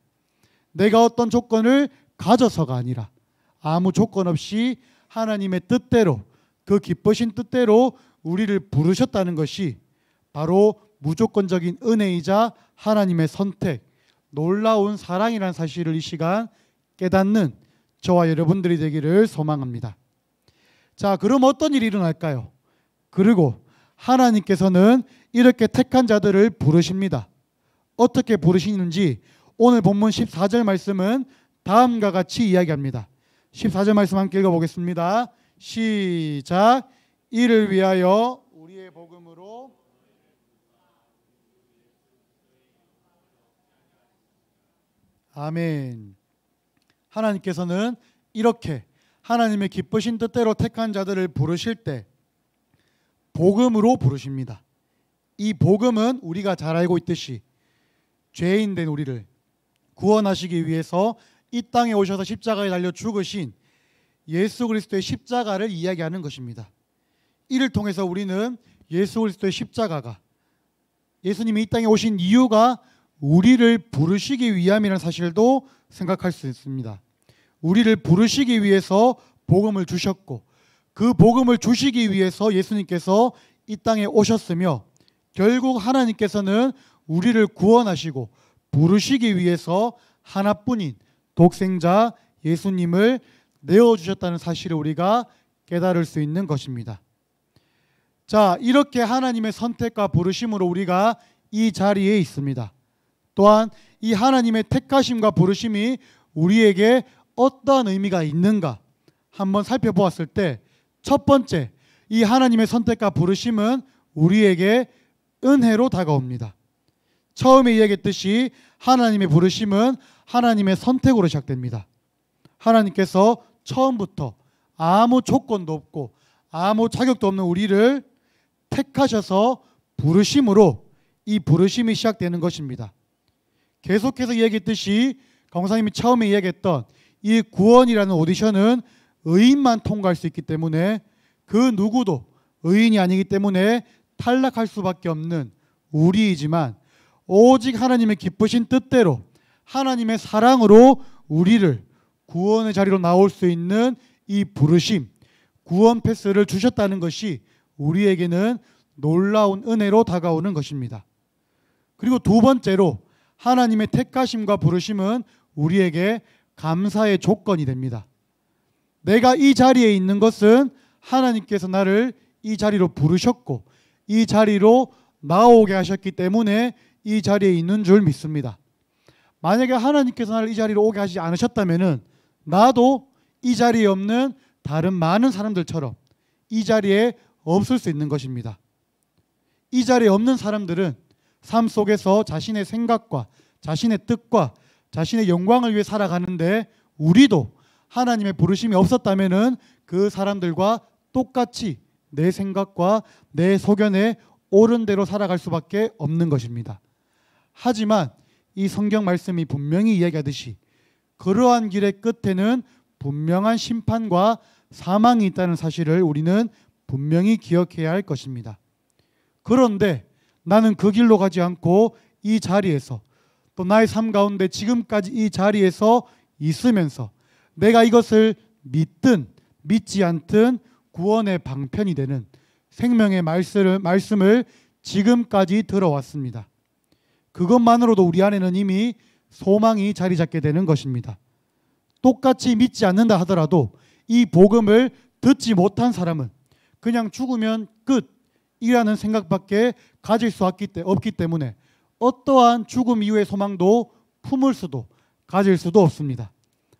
내가 어떤 조건을 가져서가 아니라 아무 조건 없이 하나님의 뜻대로, 그 기쁘신 뜻대로 우리를 부르셨다는 것이 바로 무조건적인 은혜이자 하나님의 선택, 놀라운 사랑이라는 사실을 이 시간 깨닫는 저와 여러분들이 되기를 소망합니다. 자, 그럼 어떤 일이 일어날까요? 그리고 하나님께서는 이렇게 택한 자들을 부르십니다. 어떻게 부르시는지 오늘 본문 14절 말씀은 다음과 같이 이야기합니다. 14절 말씀 함께 읽어보겠습니다. 시작. 이를 위하여 우리의 복음으로 아멘. 하나님께서는 이렇게 하나님의 기쁘신 뜻대로 택한 자들을 부르실 때 복음으로 부르십니다. 이 복음은 우리가 잘 알고 있듯이 죄인 된 우리를 구원하시기 위해서 이 땅에 오셔서 십자가에 달려 죽으신 예수 그리스도의 십자가를 이야기하는 것입니다. 이를 통해서 우리는 예수 그리스도의 십자가가, 예수님이 이 땅에 오신 이유가 우리를 부르시기 위함이라는 사실도 생각할 수 있습니다. 우리를 부르시기 위해서 복음을 주셨고, 그 복음을 주시기 위해서 예수님께서 이 땅에 오셨으며, 결국 하나님께서는 우리를 구원하시고 부르시기 위해서 하나뿐인 독생자 예수님을 내어주셨다는 사실을 우리가 깨달을 수 있는 것입니다. 자, 이렇게 하나님의 선택과 부르심으로 우리가 이 자리에 있습니다. 또한 이 하나님의 택하심과 부르심이 우리에게 어떠한 의미가 있는가 한번 살펴보았을 때, 첫 번째, 이 하나님의 선택과 부르심은 우리에게 은혜로 다가옵니다. 처음에 이야기했듯이 하나님의 부르심은 하나님의 선택으로 시작됩니다. 하나님께서 처음부터 아무 조건도 없고 아무 자격도 없는 우리를 택하셔서 부르심으로 이 부르심이 시작되는 것입니다. 계속해서 이야기했듯이 강사님이 처음에 이야기했던 이 구원이라는 오디션은 의인만 통과할 수 있기 때문에 그 누구도 의인이 아니기 때문에 탈락할 수밖에 없는 우리이지만, 오직 하나님의 기쁘신 뜻대로 하나님의 사랑으로 우리를 구원의 자리로 나올 수 있는 이 부르심, 구원 패스를 주셨다는 것이 우리에게는 놀라운 은혜로 다가오는 것입니다. 그리고 두 번째로 하나님의 택하심과 부르심은 우리에게 감사의 조건이 됩니다. 내가 이 자리에 있는 것은 하나님께서 나를 이 자리로 부르셨고 이 자리로 나오게 하셨기 때문에 이 자리에 있는 줄 믿습니다. 만약에 하나님께서 나를 이 자리로 오게 하지 않으셨다면 나도 이 자리에 없는 다른 많은 사람들처럼 이 자리에 없을 수 있는 것입니다. 이 자리에 없는 사람들은 삶 속에서 자신의 생각과 자신의 뜻과 자신의 영광을 위해 살아가는데 우리도 하나님의 부르심이 없었다면은 그 사람들과 똑같이 내 생각과 내 소견에 옳은 대로 살아갈 수밖에 없는 것입니다. 하지만 이 성경 말씀이 분명히 이야기하듯이 그러한 길의 끝에는 분명한 심판과 사망이 있다는 사실을 우리는 분명히 기억해야 할 것입니다. 그런데 나는 그 길로 가지 않고 이 자리에서 또 나의 삶 가운데 지금까지 이 자리에서 있으면서 내가 이것을 믿든 믿지 않든 구원의 방편이 되는 생명의 말씀을 지금까지 들어왔습니다. 그것만으로도 우리 안에는 이미 소망이 자리 잡게 되는 것입니다. 똑같이 믿지 않는다 하더라도 이 복음을 듣지 못한 사람은 그냥 죽으면 끝이라는 생각밖에 가질 수 없기 때문에 어떠한 죽음 이후의 소망도 품을 수도 가질 수도 없습니다.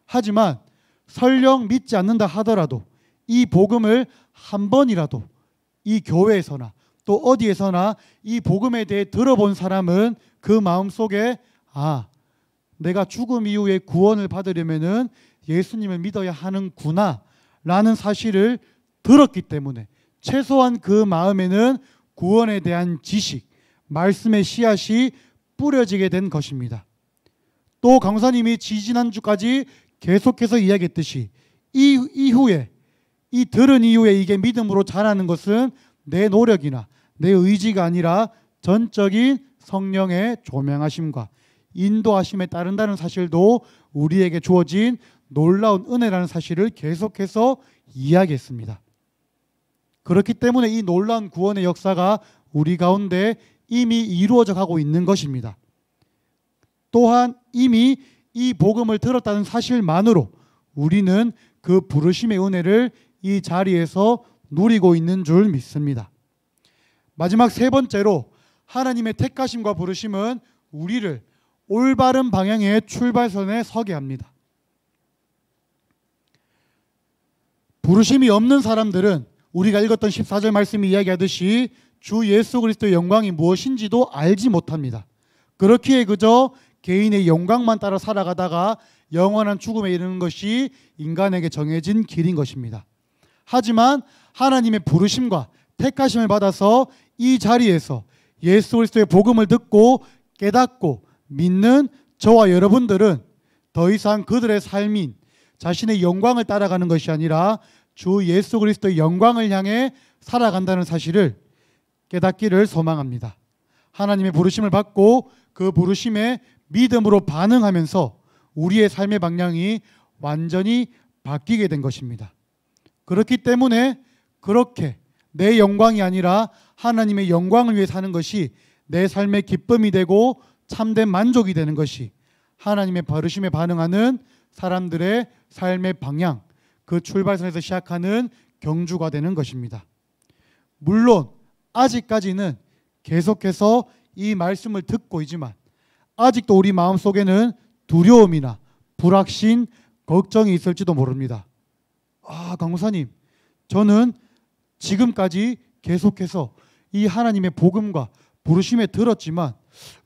하지만 설령 믿지 않는다 하더라도 이 복음을 한 번이라도 이 교회에서나 또 어디에서나 이 복음에 대해 들어본 사람은 그 마음속에 내가 죽음 이후에 구원을 받으려면은 예수님을 믿어야 하는구나 라는 사실을 들었기 때문에 최소한 그 마음에는 구원에 대한 지식, 말씀의 씨앗이 뿌려지게 된 것입니다. 또 강사님이 지지난주까지 계속해서 이야기했듯이 이 들은 이후에 이게 믿음으로 자라는 것은 내 노력이나 내 의지가 아니라 전적인 성령의 조명하심과 인도하심에 따른다는 사실도 우리에게 주어진 놀라운 은혜라는 사실을 계속해서 이야기했습니다. 그렇기 때문에 이 놀라운 구원의 역사가 우리 가운데 이미 이루어져 가고 있는 것입니다. 또한 이미 이 복음을 들었다는 사실만으로 우리는 그 부르심의 은혜를 이 자리에서 누리고 있는 줄 믿습니다. 마지막 세 번째로 하나님의 택하심과 부르심은 우리를 올바른 방향의 출발선에 서게 합니다. 부르심이 없는 사람들은 우리가 읽었던 14절 말씀이 이야기하듯이 주 예수 그리스도의 영광이 무엇인지도 알지 못합니다. 그렇기에 그저 개인의 영광만 따라 살아가다가 영원한 죽음에 이르는 것이 인간에게 정해진 길인 것입니다. 하지만 하나님의 부르심과 택하심을 받아서 이 자리에서 예수 그리스도의 복음을 듣고 깨닫고 믿는 저와 여러분들은 더 이상 그들의 삶인 자신의 영광을 따라가는 것이 아니라 주 예수 그리스도의 영광을 향해 살아간다는 사실을 깨닫기를 소망합니다. 하나님의 부르심을 받고 그 부르심에 믿음으로 반응하면서 우리의 삶의 방향이 완전히 바뀌게 된 것입니다. 그렇기 때문에 그렇게 내 영광이 아니라 하나님의 영광을 위해 사는 것이 내 삶의 기쁨이 되고 참된 만족이 되는 것이 하나님의 부르심에 반응하는 사람들의 삶의 방향, 그 출발선에서 시작하는 경주가 되는 것입니다. 물론 아직까지는 계속해서 이 말씀을 듣고 있지만 아직도 우리 마음속에는 두려움이나 불확신, 걱정이 있을지도 모릅니다. 강무사님, 저는 지금까지 계속해서 이 하나님의 복음과 부르심에 들었지만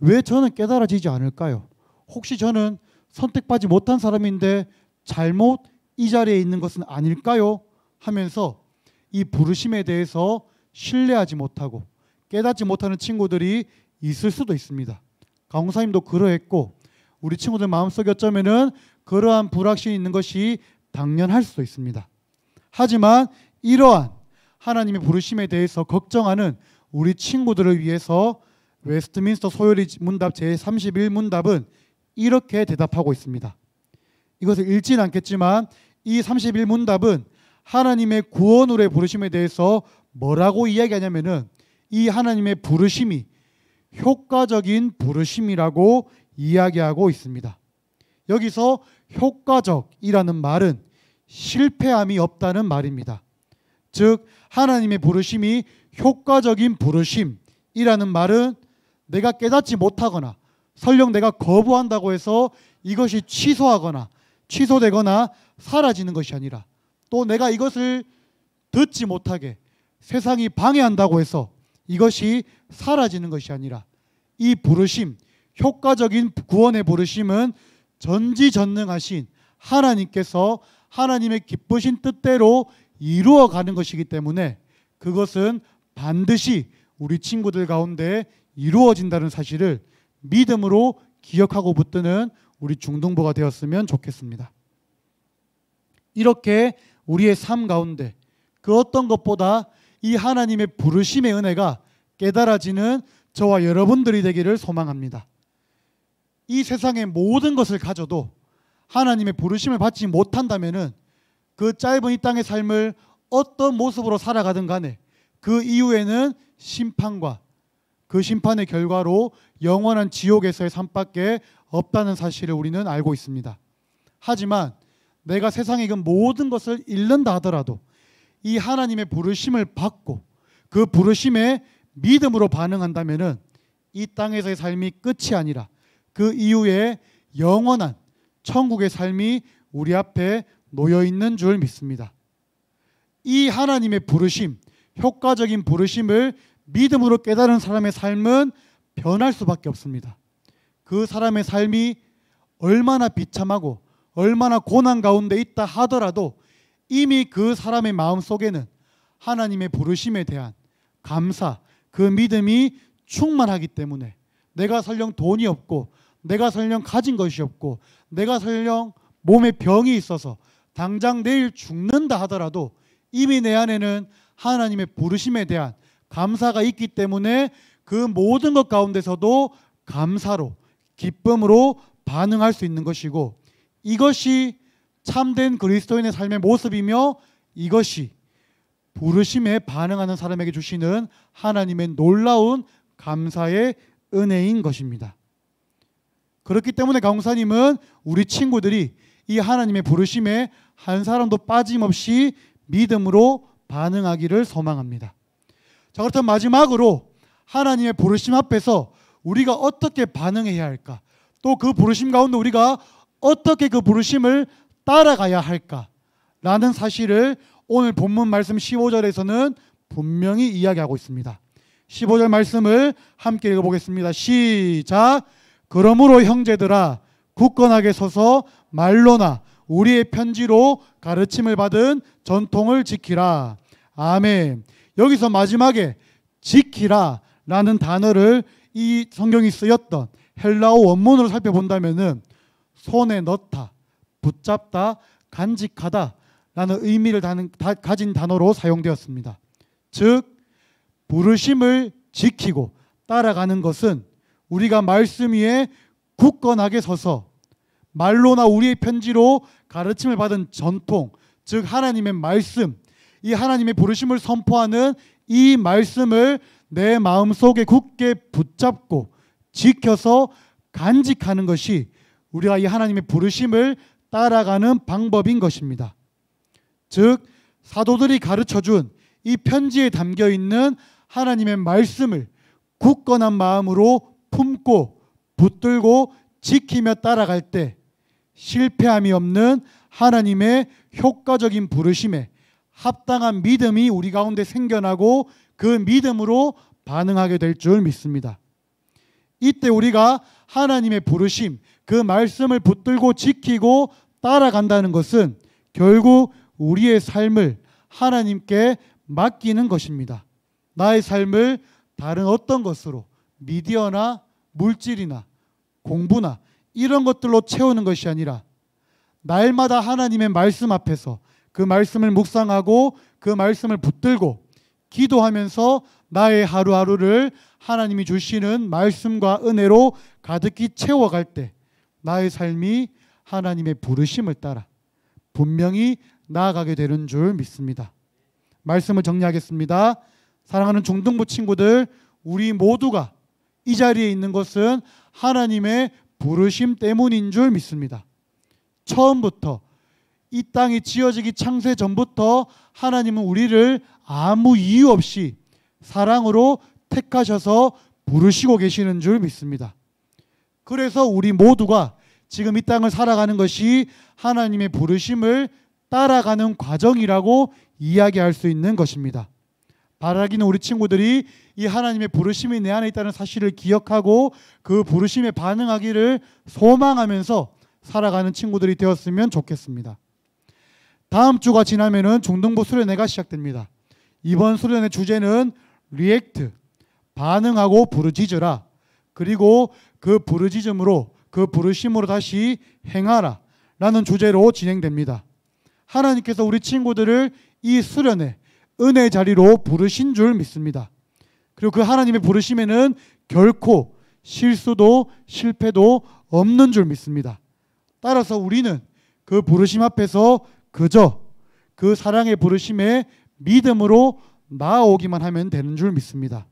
왜 저는 깨달아지지 않을까요? 혹시 저는 선택받지 못한 사람인데 잘못 이 자리에 있는 것은 아닐까요? 하면서 이 부르심에 대해서 신뢰하지 못하고 깨닫지 못하는 친구들이 있을 수도 있습니다. 강사님도 그러했고 우리 친구들 마음속에 어쩌면은 그러한 불확신이 있는 것이 당연할 수도 있습니다. 하지만 이러한 하나님의 부르심에 대해서 걱정하는 우리 친구들을 위해서 웨스트민스터 소요리 문답 제31문답은 이렇게 대답하고 있습니다. 이것을 읽지는 않겠지만 이 31문답은 하나님의 구원으로의 부르심에 대해서 뭐라고 이야기하냐면은 이 하나님의 부르심이 효과적인 부르심이라고 이야기하고 있습니다. 여기서 효과적이라는 말은 실패함이 없다는 말입니다. 즉 하나님의 부르심이 효과적인 부르심이라는 말은 내가 깨닫지 못하거나 설령 내가 거부한다고 해서 이것이 취소되거나 사라지는 것이 아니라 또 내가 이것을 듣지 못하게 세상이 방해한다고 해서 이것이 사라지는 것이 아니라 이 부르심, 효과적인 구원의 부르심은 전지전능하신 하나님께서 하나님의 기쁘신 뜻대로 이루어가는 것이기 때문에 그것은 반드시 우리 친구들 가운데 이루어진다는 사실을 믿음으로 기억하고 붙드는 우리 중등부가 되었으면 좋겠습니다. 이렇게 우리의 삶 가운데 그 어떤 것보다 이 하나님의 부르심의 은혜가 깨달아지는 저와 여러분들이 되기를 소망합니다. 이 세상의 모든 것을 가져도 하나님의 부르심을 받지 못한다면은 그 짧은 이 땅의 삶을 어떤 모습으로 살아가든 간에 그 이후에는 심판과 그 심판의 결과로 영원한 지옥에서의 삶밖에 없다는 사실을 우리는 알고 있습니다. 하지만 내가 세상의 그 모든 것을 잃는다 하더라도 이 하나님의 부르심을 받고 그 부르심에 믿음으로 반응한다면은 이 땅에서의 삶이 끝이 아니라 그 이후에 영원한 천국의 삶이 우리 앞에 놓여 있는 줄 믿습니다. 이 하나님의 부르심, 효과적인 부르심을 믿음으로 깨달은 사람의 삶은 변할 수밖에 없습니다. 그 사람의 삶이 얼마나 비참하고 얼마나 고난 가운데 있다 하더라도 이미 그 사람의 마음 속에는 하나님의 부르심에 대한 감사, 그 믿음이 충만하기 때문에 내가 설령 돈이 없고 내가 설령 가진 것이 없고 내가 설령 몸에 병이 있어서 당장 내일 죽는다 하더라도 이미 내 안에는 하나님의 부르심에 대한 감사가 있기 때문에 그 모든 것 가운데서도 감사로 기쁨으로 반응할 수 있는 것이고 이것이 참된 그리스도인의 삶의 모습이며 이것이 부르심에 반응하는 사람에게 주시는 하나님의 놀라운 감사의 은혜인 것입니다. 그렇기 때문에 강사님은 우리 친구들이 이 하나님의 부르심에 한 사람도 빠짐없이 믿음으로 반응하기를 소망합니다. 자, 그렇다면 마지막으로 하나님의 부르심 앞에서 우리가 어떻게 반응해야 할까? 또 그 부르심 가운데 우리가 어떻게 그 부르심을 따라가야 할까라는 사실을 오늘 본문 말씀 15절에서는 분명히 이야기하고 있습니다. 15절 말씀을 함께 읽어보겠습니다. 시작. 그러므로 형제들아 굳건하게 서서 말로나 우리의 편지로 가르침을 받은 전통을 지키라. 아멘. 여기서 마지막에 지키라 라는 단어를 이 성경이 쓰였던 헬라어 원문으로 살펴본다면은 손에 넣다, 붙잡다, 간직하다 라는 의미를 가진 단어로 사용되었습니다. 즉 부르심을 지키고 따라가는 것은 우리가 말씀 위에 굳건하게 서서 말로나 우리의 편지로 가르침을 받은 전통, 즉 하나님의 말씀, 이 하나님의 부르심을 선포하는 이 말씀을 내 마음속에 굳게 붙잡고 지켜서 간직하는 것이 우리가 이 하나님의 부르심을 따라가는 방법인 것입니다. 즉 사도들이 가르쳐준 이 편지에 담겨있는 하나님의 말씀을 굳건한 마음으로 품고 붙들고 지키며 따라갈 때 실패함이 없는 하나님의 효과적인 부르심에 합당한 믿음이 우리 가운데 생겨나고 그 믿음으로 반응하게 될 줄 믿습니다. 이때 우리가 하나님의 부르심, 그 말씀을 붙들고 지키고 따라간다는 것은 결국 우리의 삶을 하나님께 맡기는 것입니다. 나의 삶을 다른 어떤 것으로 미디어나 물질이나 공부나 이런 것들로 채우는 것이 아니라 날마다 하나님의 말씀 앞에서 그 말씀을 묵상하고 그 말씀을 붙들고 기도하면서 나의 하루하루를 하나님이 주시는 말씀과 은혜로 가득히 채워갈 때 나의 삶이 하나님의 부르심을 따라 분명히 나아가게 되는 줄 믿습니다. 말씀을 정리하겠습니다. 사랑하는 중등부 친구들, 우리 모두가 이 자리에 있는 것은 하나님의 부르심 때문인 줄 믿습니다. 처음부터 이 땅이 지어지기 창세 전부터 하나님은 우리를 아무 이유 없이 사랑으로 택하셔서 부르시고 계시는 줄 믿습니다. 그래서 우리 모두가 지금 이 땅을 살아가는 것이 하나님의 부르심을 따라가는 과정이라고 이야기할 수 있는 것입니다. 바라기는 우리 친구들이 이 하나님의 부르심이 내 안에 있다는 사실을 기억하고 그 부르심에 반응하기를 소망하면서 살아가는 친구들이 되었으면 좋겠습니다. 다음 주가 지나면은 중등부 수련회가 시작됩니다. 이번 수련회 주제는 리액트, 반응하고 부르짖으라. 그리고 그 부르짖음으로, 그 부르심으로 다시 행하라 라는 주제로 진행됩니다. 하나님께서 우리 친구들을 이 수련회, 은혜의 자리로 부르신 줄 믿습니다. 그리고 그 하나님의 부르심에는 결코 실수도 실패도 없는 줄 믿습니다. 따라서 우리는 그 부르심 앞에서 그저 그 사랑의 부르심에 믿음으로 나아오기만 하면 되는 줄 믿습니다.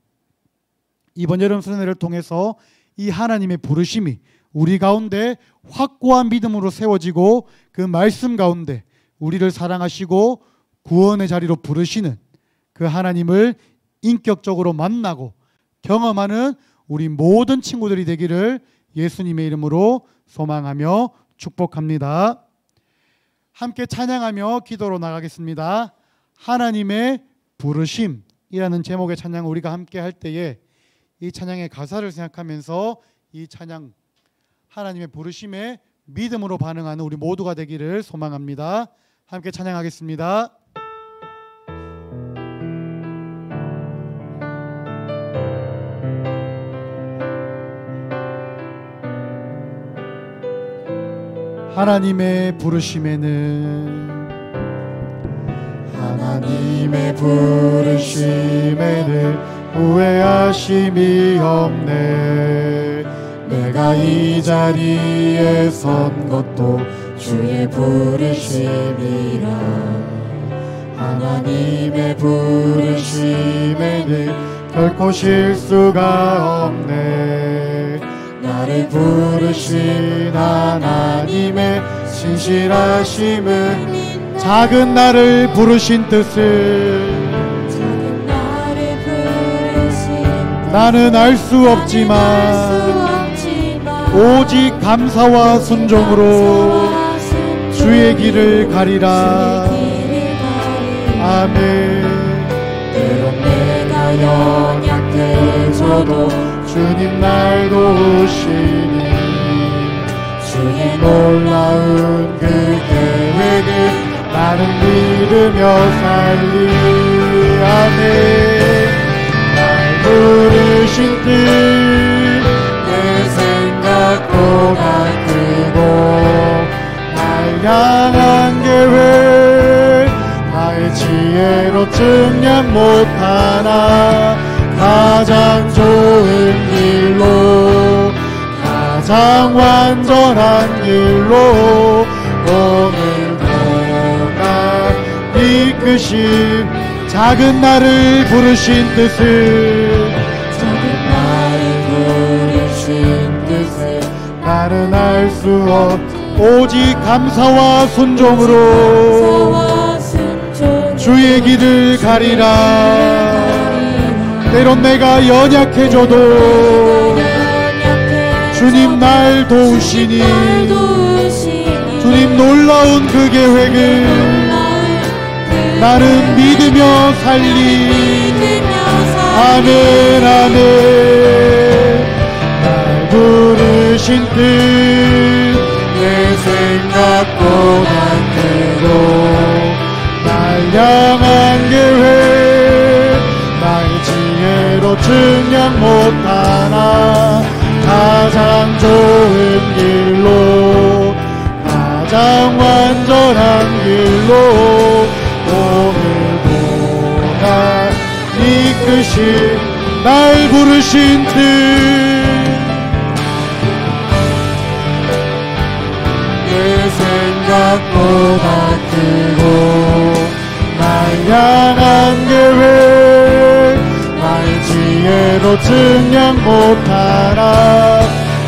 이번 여름 수련회를 통해서 이 하나님의 부르심이 우리 가운데 확고한 믿음으로 세워지고 그 말씀 가운데 우리를 사랑하시고 구원의 자리로 부르시는 그 하나님을 인격적으로 만나고 경험하는 우리 모든 친구들이 되기를 예수님의 이름으로 소망하며 축복합니다. 함께 찬양하며 기도로 나가겠습니다. 하나님의 부르심이라는 제목의 찬양을 우리가 함께 할 때에 이 찬양의 가사를 생각하면서 이 찬양 하나님의 부르심에 믿음으로 반응하는 우리 모두가 되기를 소망합니다. 함께 찬양하겠습니다. 하나님의 부르심에는 후회하심이 없네. 내가 이 자리에 선 것도 주의 부르심이라. 하나님의 부르심에는 결코 실수가 없네. 나를 부르신 하나님의 신실하심은 작은 나를 부르신 뜻을 나는 알 수 없지만 오직 감사와 순종으로 주의 길을 가리라. 아멘. 때론 내가 연약해져도 주님 날 도우시니 주의 놀라운 그 계획을 나는 믿으며 살리. 아멘. 날 부르신 뜻 내 생각보다 크고 날 향한 계획 나의 지혜로 증량 못하나 가장 좋은 길로 가장 완전한 길로 오늘도 날 이끄신 작은 나를 부르신 뜻을 나는 알 수 오직 감사와 순종으로 주의 길을 가리라. 때론 내가 연약해져도 주님 날 도우시니 주님 놀라운 그 계획을 나는 믿으며 살리. 아멘. 아멘. 날 부르신 뜻 내 생각보다 크고 날 향한 계획 나의 지혜로 증량 못하나 가장 좋은 길로 가장 완전한 길로 오늘도 날 이끄신 날 부르신 뜻 내 생각보다 크고 날 향한 계획 나의 지혜로 증량 못하나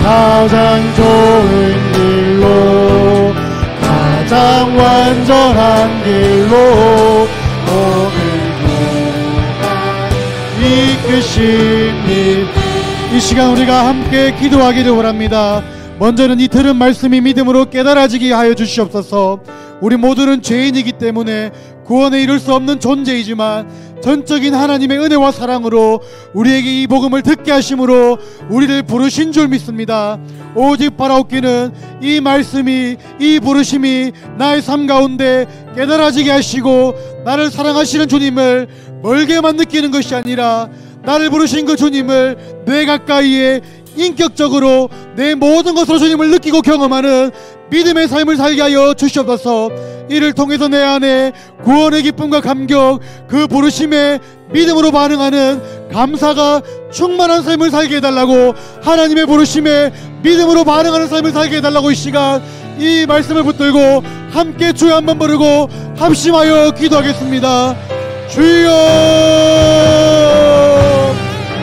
가장 좋은 길로 가장 완전한 길로 오늘도 날 이끄신 님. 이 시간 우리가 함께 기도하기를 원합니다. 먼저는 이 들은 말씀이 믿음으로 깨달아지게 하여 주시옵소서. 우리 모두는 죄인이기 때문에 구원에 이룰 수 없는 존재이지만 전적인 하나님의 은혜와 사랑으로 우리에게 이 복음을 듣게 하심으로 우리를 부르신 줄 믿습니다. 오직 바라옵기는 이 말씀이, 이 부르심이 나의 삶 가운데 깨달아지게 하시고 나를 사랑하시는 주님을 멀게만 느끼는 것이 아니라 나를 부르신 그 주님을 내 가까이에 인격적으로 내 모든 것으로 주님을 느끼고 경험하는 믿음의 삶을 살게 하여 주시옵소서. 이를 통해서 내 안에 구원의 기쁨과 감격, 그 부르심에 믿음으로 반응하는 감사가 충만한 삶을 살게 해달라고, 하나님의 부르심에 믿음으로 반응하는 삶을 살게 해달라고 이 시간 이 말씀을 붙들고 함께 주여 한번 부르고 합심하여 기도하겠습니다. 주여,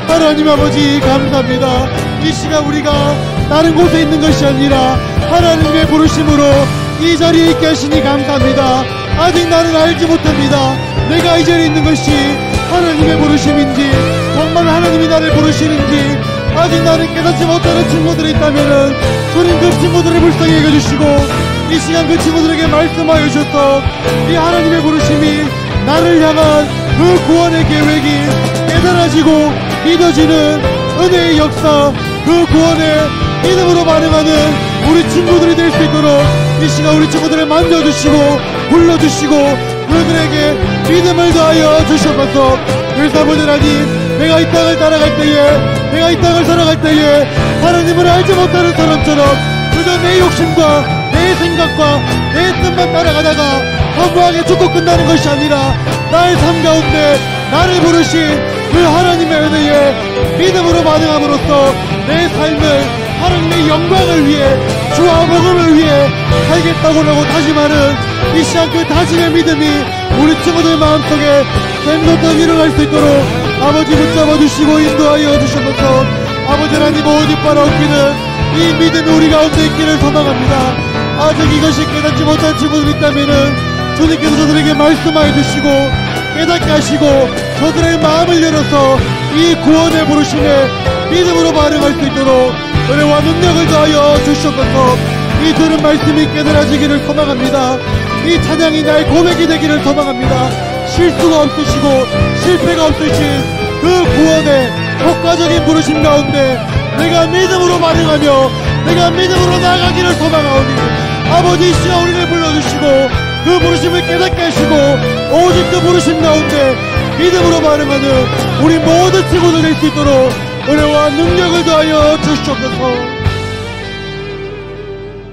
하나님 아버지 감사합니다. 이 시간 우리가 다른 곳에 있는 것이 아니라 하나님의 부르심으로 이 자리에 있게 하시니 감사합니다. 아직 나는 알지 못합니다. 내가 이 자리에 있는 것이 하나님의 부르심인지, 정말 하나님이 나를 부르시는지 아직 나는 깨닫지 못하는 친구들이 있다면은 주님 그 친구들을 불쌍히 여겨주시고 이 시간 그 친구들에게 말씀하여 주셔서 이 하나님의 부르심이 나를 향한 그 구원의 계획이 깨달아지고 믿어지는 은혜의 역사, 그 구원에 믿음으로 반응하는 우리 친구들이 될 수 있도록 이 시간 우리 친구들을 만져주시고 불러주시고 그들에게 믿음을 더하여 주셔서, 그래서 아버지 하나님, 내가 이 땅을 따라갈 때에, 내가 이 땅을 살아갈 때에 하나님을 알지 못하는 사람처럼 그저 내 욕심과 내 생각과 내 뜻만 따라가다가 허무하게 죽고 끝나는 것이 아니라 나의 삶 가운데 나를 부르신 그 하나님의 은혜에 믿음으로 반응함으로써 내 삶을 하나님의 영광을 위해, 주와 복음을 위해 살겠다고 다짐하는 이 시간 그 다짐의 믿음이 우리 친구들 마음속에 샘솟듯 일어날 수 있도록 아버지 붙잡아 주시고 인도하여 주셔서, 아버지 하나님 오직 바라옵기는 이 믿음이 우리 가운데 있기를 소망합니다. 아직 이것이 깨닫지 못한 친구들이 있다면은 주님께서 저들에게 말씀하여 주시고 깨닫게 하시고 저들의 마음을 열어서 이 구원의 부르심에 믿음으로 반응할 수 있도록 은혜와 능력을 더하여 주시옵소서. 이 들은 말씀이 깨달아지기를 소망합니다. 이 찬양이 나의 고백이 되기를 소망합니다. 실수가 없으시고 실패가 없으신 그 구원의 효과적인 부르심 가운데 내가 믿음으로 반응하며 내가 믿음으로 나아가기를 소망하오니 아버지 이 시간 우리를 불러주시고 그 부르심을 깨닫게 하시고 오직 그 부르심 가운데 믿음으로 반응하는 우리 모든 친구들 될 수 있도록 은혜와 능력을 더하여 주시옵소서.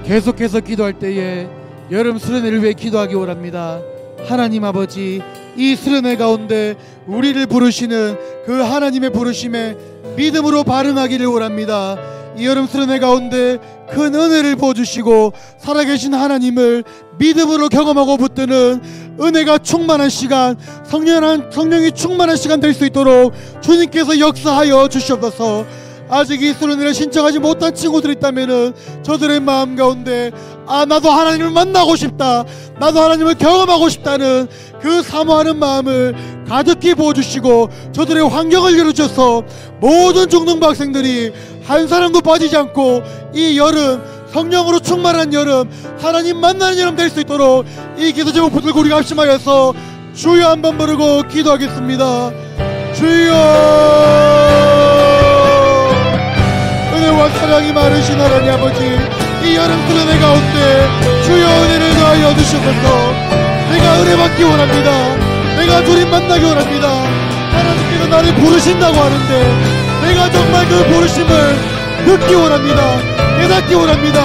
계속해서 기도할 때에 여름 수련회를 위해 기도하기 원합니다. 하나님 아버지, 이 수련회 가운데 우리를 부르시는 그 하나님의 부르심에 믿음으로 반응하기를 원합니다. 이 여름 수련회 가운데 큰 은혜를 부어주시고 살아계신 하나님을 믿음으로 경험하고 붙드는 은혜가 충만한 시간, 성령이 충만한 시간 될 수 있도록 주님께서 역사하여 주시옵소서. 아직 이 수련회를 신청하지 못한 친구들이 있다면은 저들의 마음 가운데 나도 하나님을 만나고 싶다, 나도 하나님을 경험하고 싶다는 그 사모하는 마음을 가득히 부어주시고 저들의 환경을 열어주셔서 모든 중등부 학생들이 한 사람도 빠지지 않고 이 여름 성령으로 충만한 여름, 하나님 만나는 여름 될 수 있도록 이 기도 제목 붙들고 우리가 합심하여서 주여 한번 부르고 기도하겠습니다. 주여, 은혜와 사랑이 많으신 하나님 아버지, 이 여름 수련회 가운데 주여 은혜를 더하여 주셔서 내가 은혜 받기 원합니다. 내가 주님 만나기 원합니다. 하나님께서 나를 부르신다고 하는데 내가 정말 그 부르심을 듣기 원합니다. 깨닫기 원합니다.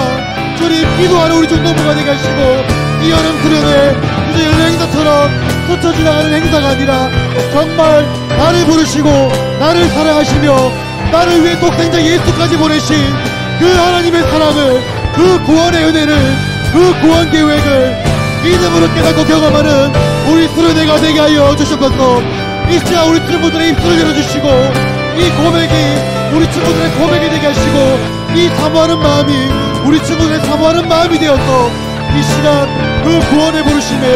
주님, 기도하는 우리 중동부가 되게 하시고 이 여름 수련회 그저 연례 행사처럼 스쳐 지나가는 행사가 아니라 정말 나를 부르시고 나를 사랑하시며 나를 위해 독생자 예수까지 보내신 그 하나님의 사랑을, 그 구원의 은혜를, 그 구원 계획을 믿음으로 깨닫고 경험하는 우리 수련회가 되게 하여 주셨소서. 이 시간 우리 친구들의 입술을 열어주시고 이 고백이 우리 친구들의 고백이 되게 하시고 이 사모하는 마음이 우리 친구들의 사모하는 마음이 되어서 이 시간 그 구원의 부르심에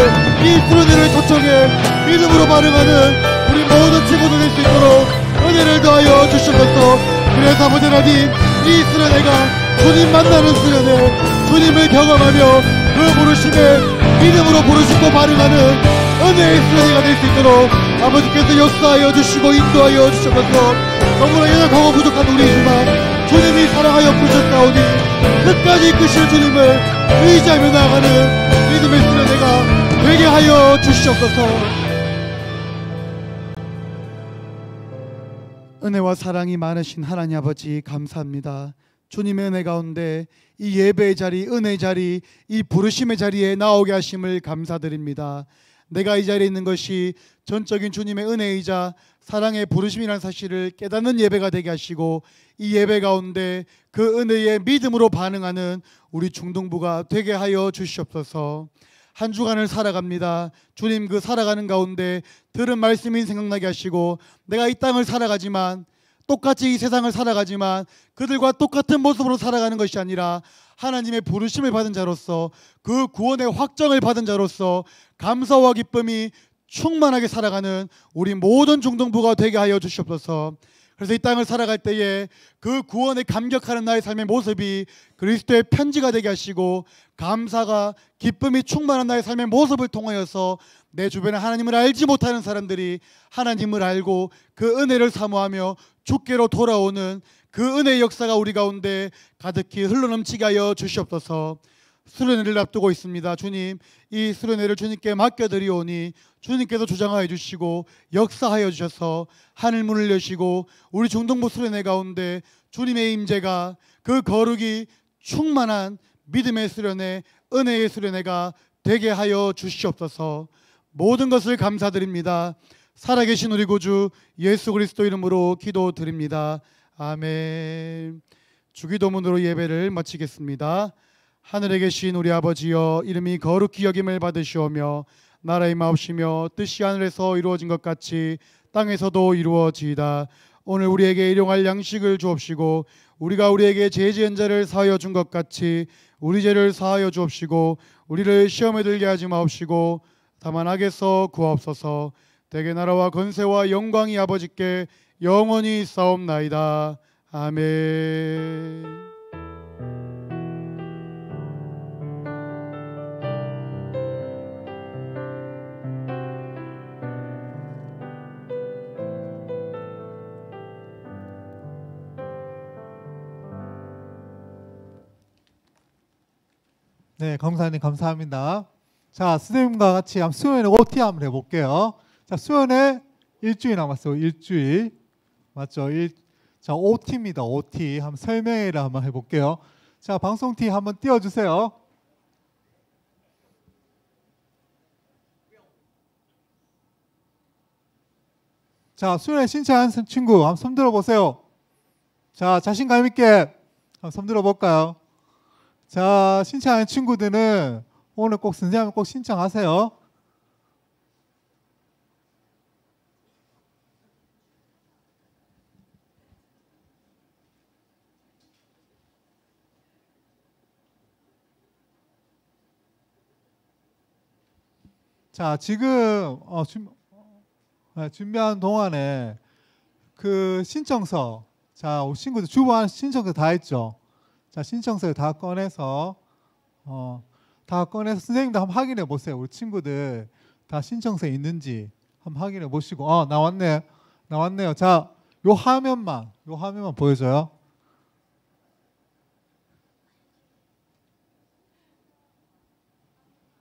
이 수련회를 초청해 믿음으로 반응하는 우리 모든 친구들 될 수 있도록 은혜를 더하여 주시옵소서. 그래서 아버지 하나님, 이 수련회가 주님 만나는 수련회, 주님을 경험하며 그 부르심에 믿음으로 부르심고 반응하는 은혜의 수련회가 될 수 있도록 아버지께서 역사하여 주시고 인도하여 주셔서 너무나 연약하고 부족한 우리지만 주님이 사랑하여 부르셨사오니 끝까지 이끄실 주님을 의지하며 나아가는 믿음의 수련회가 되게 하여 주시옵소서. 은혜와 사랑이 많으신 하나님 아버지 감사합니다. 주님의 은혜 가운데 이 예배의 자리, 은혜의 자리, 이 부르심의 자리에 나오게 하심을 감사드립니다. 내가 이 자리에 있는 것이 전적인 주님의 은혜이자 사랑의 부르심이라는 사실을 깨닫는 예배가 되게 하시고 이 예배 가운데 그 은혜의 믿음으로 반응하는 우리 중동부가 되게 하여 주시옵소서. 한 주간을 살아갑니다. 주님 그 살아가는 가운데 들은 말씀이 생각나게 하시고 내가 이 땅을 살아가지만 똑같이 이 세상을 살아가지만 그들과 똑같은 모습으로 살아가는 것이 아니라 하나님의 부르심을 받은 자로서 그 구원의 확정을 받은 자로서 감사와 기쁨이 충만하게 살아가는 우리 모든 중동부가 되게 하여 주시옵소서. 그래서 이 땅을 살아갈 때에 그 구원에 감격하는 나의 삶의 모습이 그리스도의 편지가 되게 하시고 감사가 기쁨이 충만한 나의 삶의 모습을 통하여서 내 주변에 하나님을 알지 못하는 사람들이 하나님을 알고 그 은혜를 사모하며 주께로 돌아오는 그 은혜의 역사가 우리 가운데 가득히 흘러넘치게 하여 주시옵소서. 수련회를 앞두고 있습니다. 주님, 이 수련회를 주님께 맡겨드리오니 주님께서 주장하여 주시고 역사하여 주셔서 하늘문을 여시고 우리 중동부 수련회 가운데 주님의 임재가 그 거룩이 충만한 믿음의 수련회, 은혜의 수련회가 되게 하여 주시옵소서. 모든 것을 감사드립니다. 살아계신 우리 구주 예수 그리스도 이름으로 기도드립니다. 아멘. 주기도문으로 예배를 마치겠습니다. 하늘에 계신 우리 아버지여, 이름이 거룩히 여김을 받으시오며 나라의 마옵시며 뜻이 하늘에서 이루어진 것 같이 땅에서도 이루어지이다. 오늘 우리에게 일용할 양식을 주옵시고 우리가 우리에게 죄 지은 자를 사하여 준 것 같이 우리 죄를 사하여 주옵시고 우리를 시험에 들게 하지 마옵시고 다만 악에서 구하옵소서. 대개 나라와 권세와 영광이 아버지께 영원히 싸움나이다. 아멘. 네, 강사님 감사합니다. 자, 선생님과 같이 한번 수련회 OT 한번 해볼게요. 자, 수련회 일주일 남았어요. 일주일. 맞죠? 자, OT입니다. OT. 한번 설명회를 한번 해볼게요. 자, 방송티 한번 띄워주세요. 자, 수련회 신청한 친구 한번 손 들어보세요. 자, 자신감 있게 한번 손 들어볼까요? 자, 신청하는 친구들은 오늘 꼭 선생님 꼭 신청하세요. 자, 지금 준비하는 동안에 그 신청서, 자, 우리 친구들 주부한 신청서 다 했죠. 자, 신청서를 다 꺼내서 선생님도 한번 확인해 보세요. 우리 친구들 다 신청서 있는지 한번 확인해 보시고 나왔네요. 자, 요 화면만 보여줘요.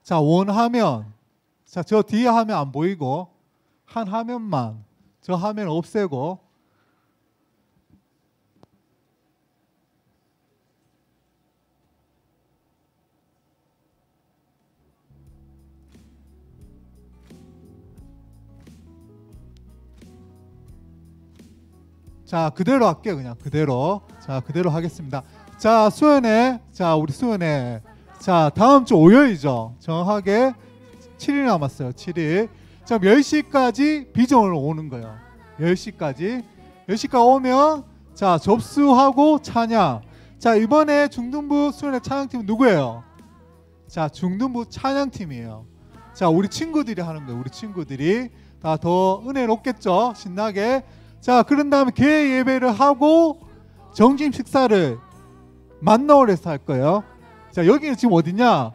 자, 원화면. 자, 저 뒤에 화면 안 보이고 한 화면만, 저 화면 없애고. 자, 그대로 할게요. 그냥 그대로. 자, 그대로 하겠습니다. 자, 수연회. 자, 우리 수연회. 자, 다음 주 월요일이죠. 정확하게 7일 남았어요. 7일. 자, 10시까지 비전으로 오는 거예요. 10시까지. 10시까지 오면 자, 접수하고 찬양. 자, 이번에 중등부 수연회 찬양팀은 누구예요? 자, 중등부 찬양팀이에요. 자, 우리 친구들이 하는 거예요. 우리 친구들이 다 더 은혜롭겠죠. 신나게. 자, 그런 다음에 개회 예배를 하고 점심 식사를 만나올에서 할 거예요. 자, 여기는 지금 어디냐?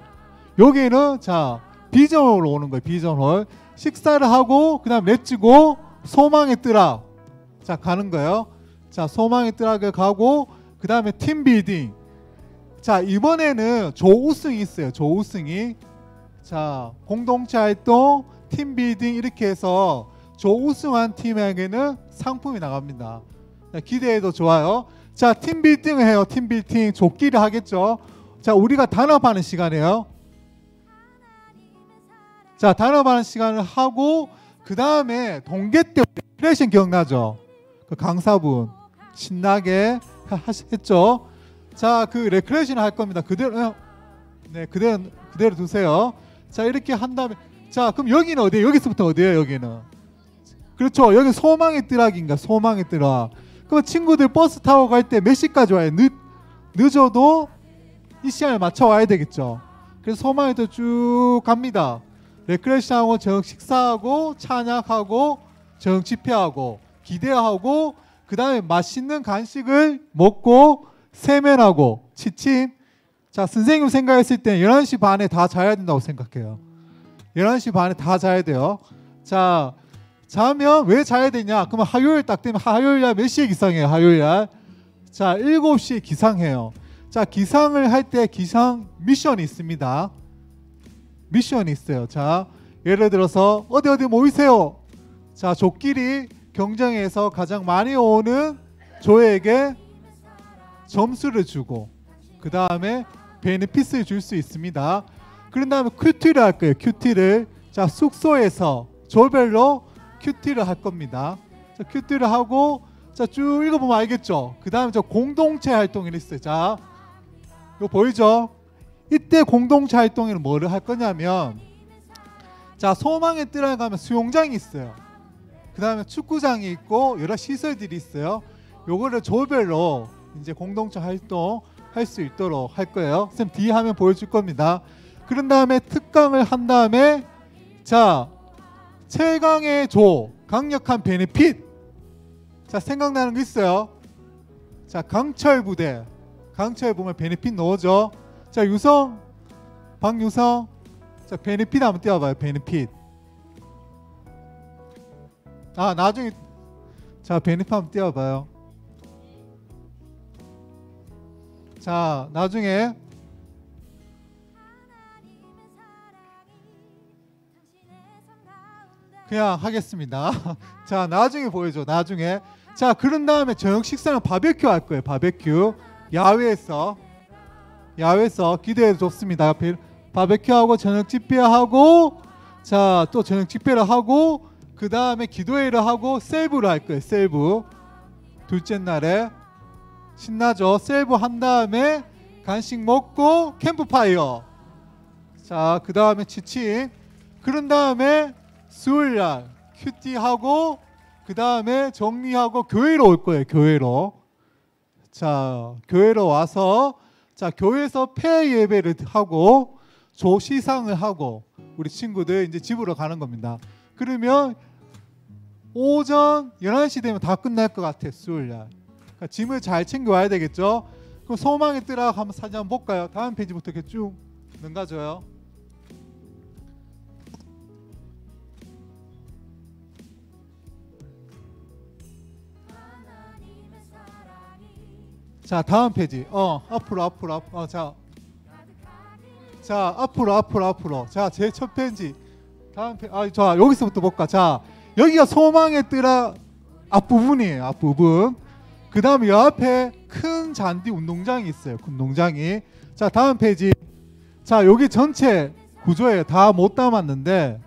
여기는 자, 비전홀로 오는 거예요. 비전홀. 식사를 하고 그다음 렛츠고 소망의 뜨락 자 가는 거예요. 자 소망의 뜨락을 가고 그다음에 팀빌딩. 자 이번에는 조우승이 있어요. 조우승이 자 공동체 활동 팀빌딩 이렇게 해서 조우승한 팀에게는 상품이 나갑니다. 자, 기대해도 좋아요. 자 팀빌딩을 해요. 팀빌딩 조끼를 하겠죠. 자 우리가 단합하는 시간이에요. 자 단합하는 시간을 하고 그 다음에 동계 때 레크레이션 기억나죠? 그 강사분 신나게 했죠. 자 그 레크레이션 할 겁니다. 그대로 네 그대로 두세요. 자 이렇게 한 다음에 자 그럼 여기는 어디예요? 여기서부터 어디예요? 여기는 그렇죠. 여기 소망의 뜨락인가? 소망의 뜨락. 그럼 친구들 버스 타고 갈 때 몇 시까지 와요? 늦어도 이 시간에 맞춰 와야 되겠죠. 그래서 소망의 뜨락 쭉 갑니다. 레크레이션하고 저녁 식사하고 찬양하고 저녁 집회하고 기대하고 그 다음에 맛있는 간식을 먹고 세면하고 취침. 자 선생님 생각했을 때 11시 반에 다 자야 된다고 생각해요. 11시 반에 다 자야 돼요. 자 자면 왜 자야 되냐? 그러면 화요일 딱 되면 화요일날 몇 시에 기상해요? 화요일날 자 7시에 기상해요. 자 기상을 할 때 기상 미션이 있습니다. 미션이 있어요. 자 예를 들어서 어디 모이세요. 자 조끼리 경쟁에서 가장 많이 오는 조에게 점수를 주고 그 다음에 베네핏을 줄 수 있습니다. 그런 다음에 큐티를 할 거예요. 큐티를 자 숙소에서 조별로 큐티를 할 겁니다. 자 큐티를 하고 자 쭉 읽어보면 알겠죠. 그 다음에 저 공동체 활동이 있어요. 자 이거 보이죠? 이때 공동체 활동에는 뭐를 할 거냐면 자 소망의 뜰에 가면 수영장이 있어요. 그 다음에 축구장이 있고 여러 시설들이 있어요. 요거를 조별로 이제 공동체 활동 할 수 있도록 할 거예요. 쌤 뒤에 화면 보여줄 겁니다. 그런 다음에 특강을 한 다음에 자 최강의 조 강력한 베네핏 자 생각나는 거 있어요. 자 강철 부대 강철 보면 베네핏 넣어줘. 자 유성 박유성 자 베네핏 한번 띄워봐요. 베네핏 아 나중에 자 베네핏 한번 띄워봐요. 자 나중에 그냥 하겠습니다. 자 나중에 보여줘. 나중에 자 그런 다음에 저녁 식사는 바베큐 할 거예요. 바베큐 야외에서 기대해도 좋습니다. 바베큐하고 저녁 집회하고 자 또 저녁 집회를 하고 그 다음에 기도회를 하고 셀브를 할 거예요. 셀브 둘째 날에 신나죠. 셀브 한 다음에 간식 먹고 캠프파이어 자 그 다음에 취침 그런 다음에 수요일날 큐티하고 그 다음에 정리하고 교회로 올 거예요. 교회로 자 교회로 와서 자 교회에서 폐 예배를 하고 조시상을 하고 우리 친구들 이제 집으로 가는 겁니다. 그러면 오전 11시 되면 다 끝날 것 같아요. 수요일날 그러니까 짐을 잘 챙겨와야 되겠죠. 그럼 소망의 뜨락 한번 사진 한번 볼까요? 다음 페이지부터 이렇게 쭉 넘가줘요. 자 다음 페이지 앞으로 자 앞으로 자 제 첫 페이지 다음 페이지 자 여기서부터 볼까. 자 여기가 소망의 뜨락 앞부분이에요. 앞부분 그 다음에 옆에 큰 잔디 운동장이 있어요. 운동장이 자 다음 페이지 자 여기 전체 구조에 다 못 담았는데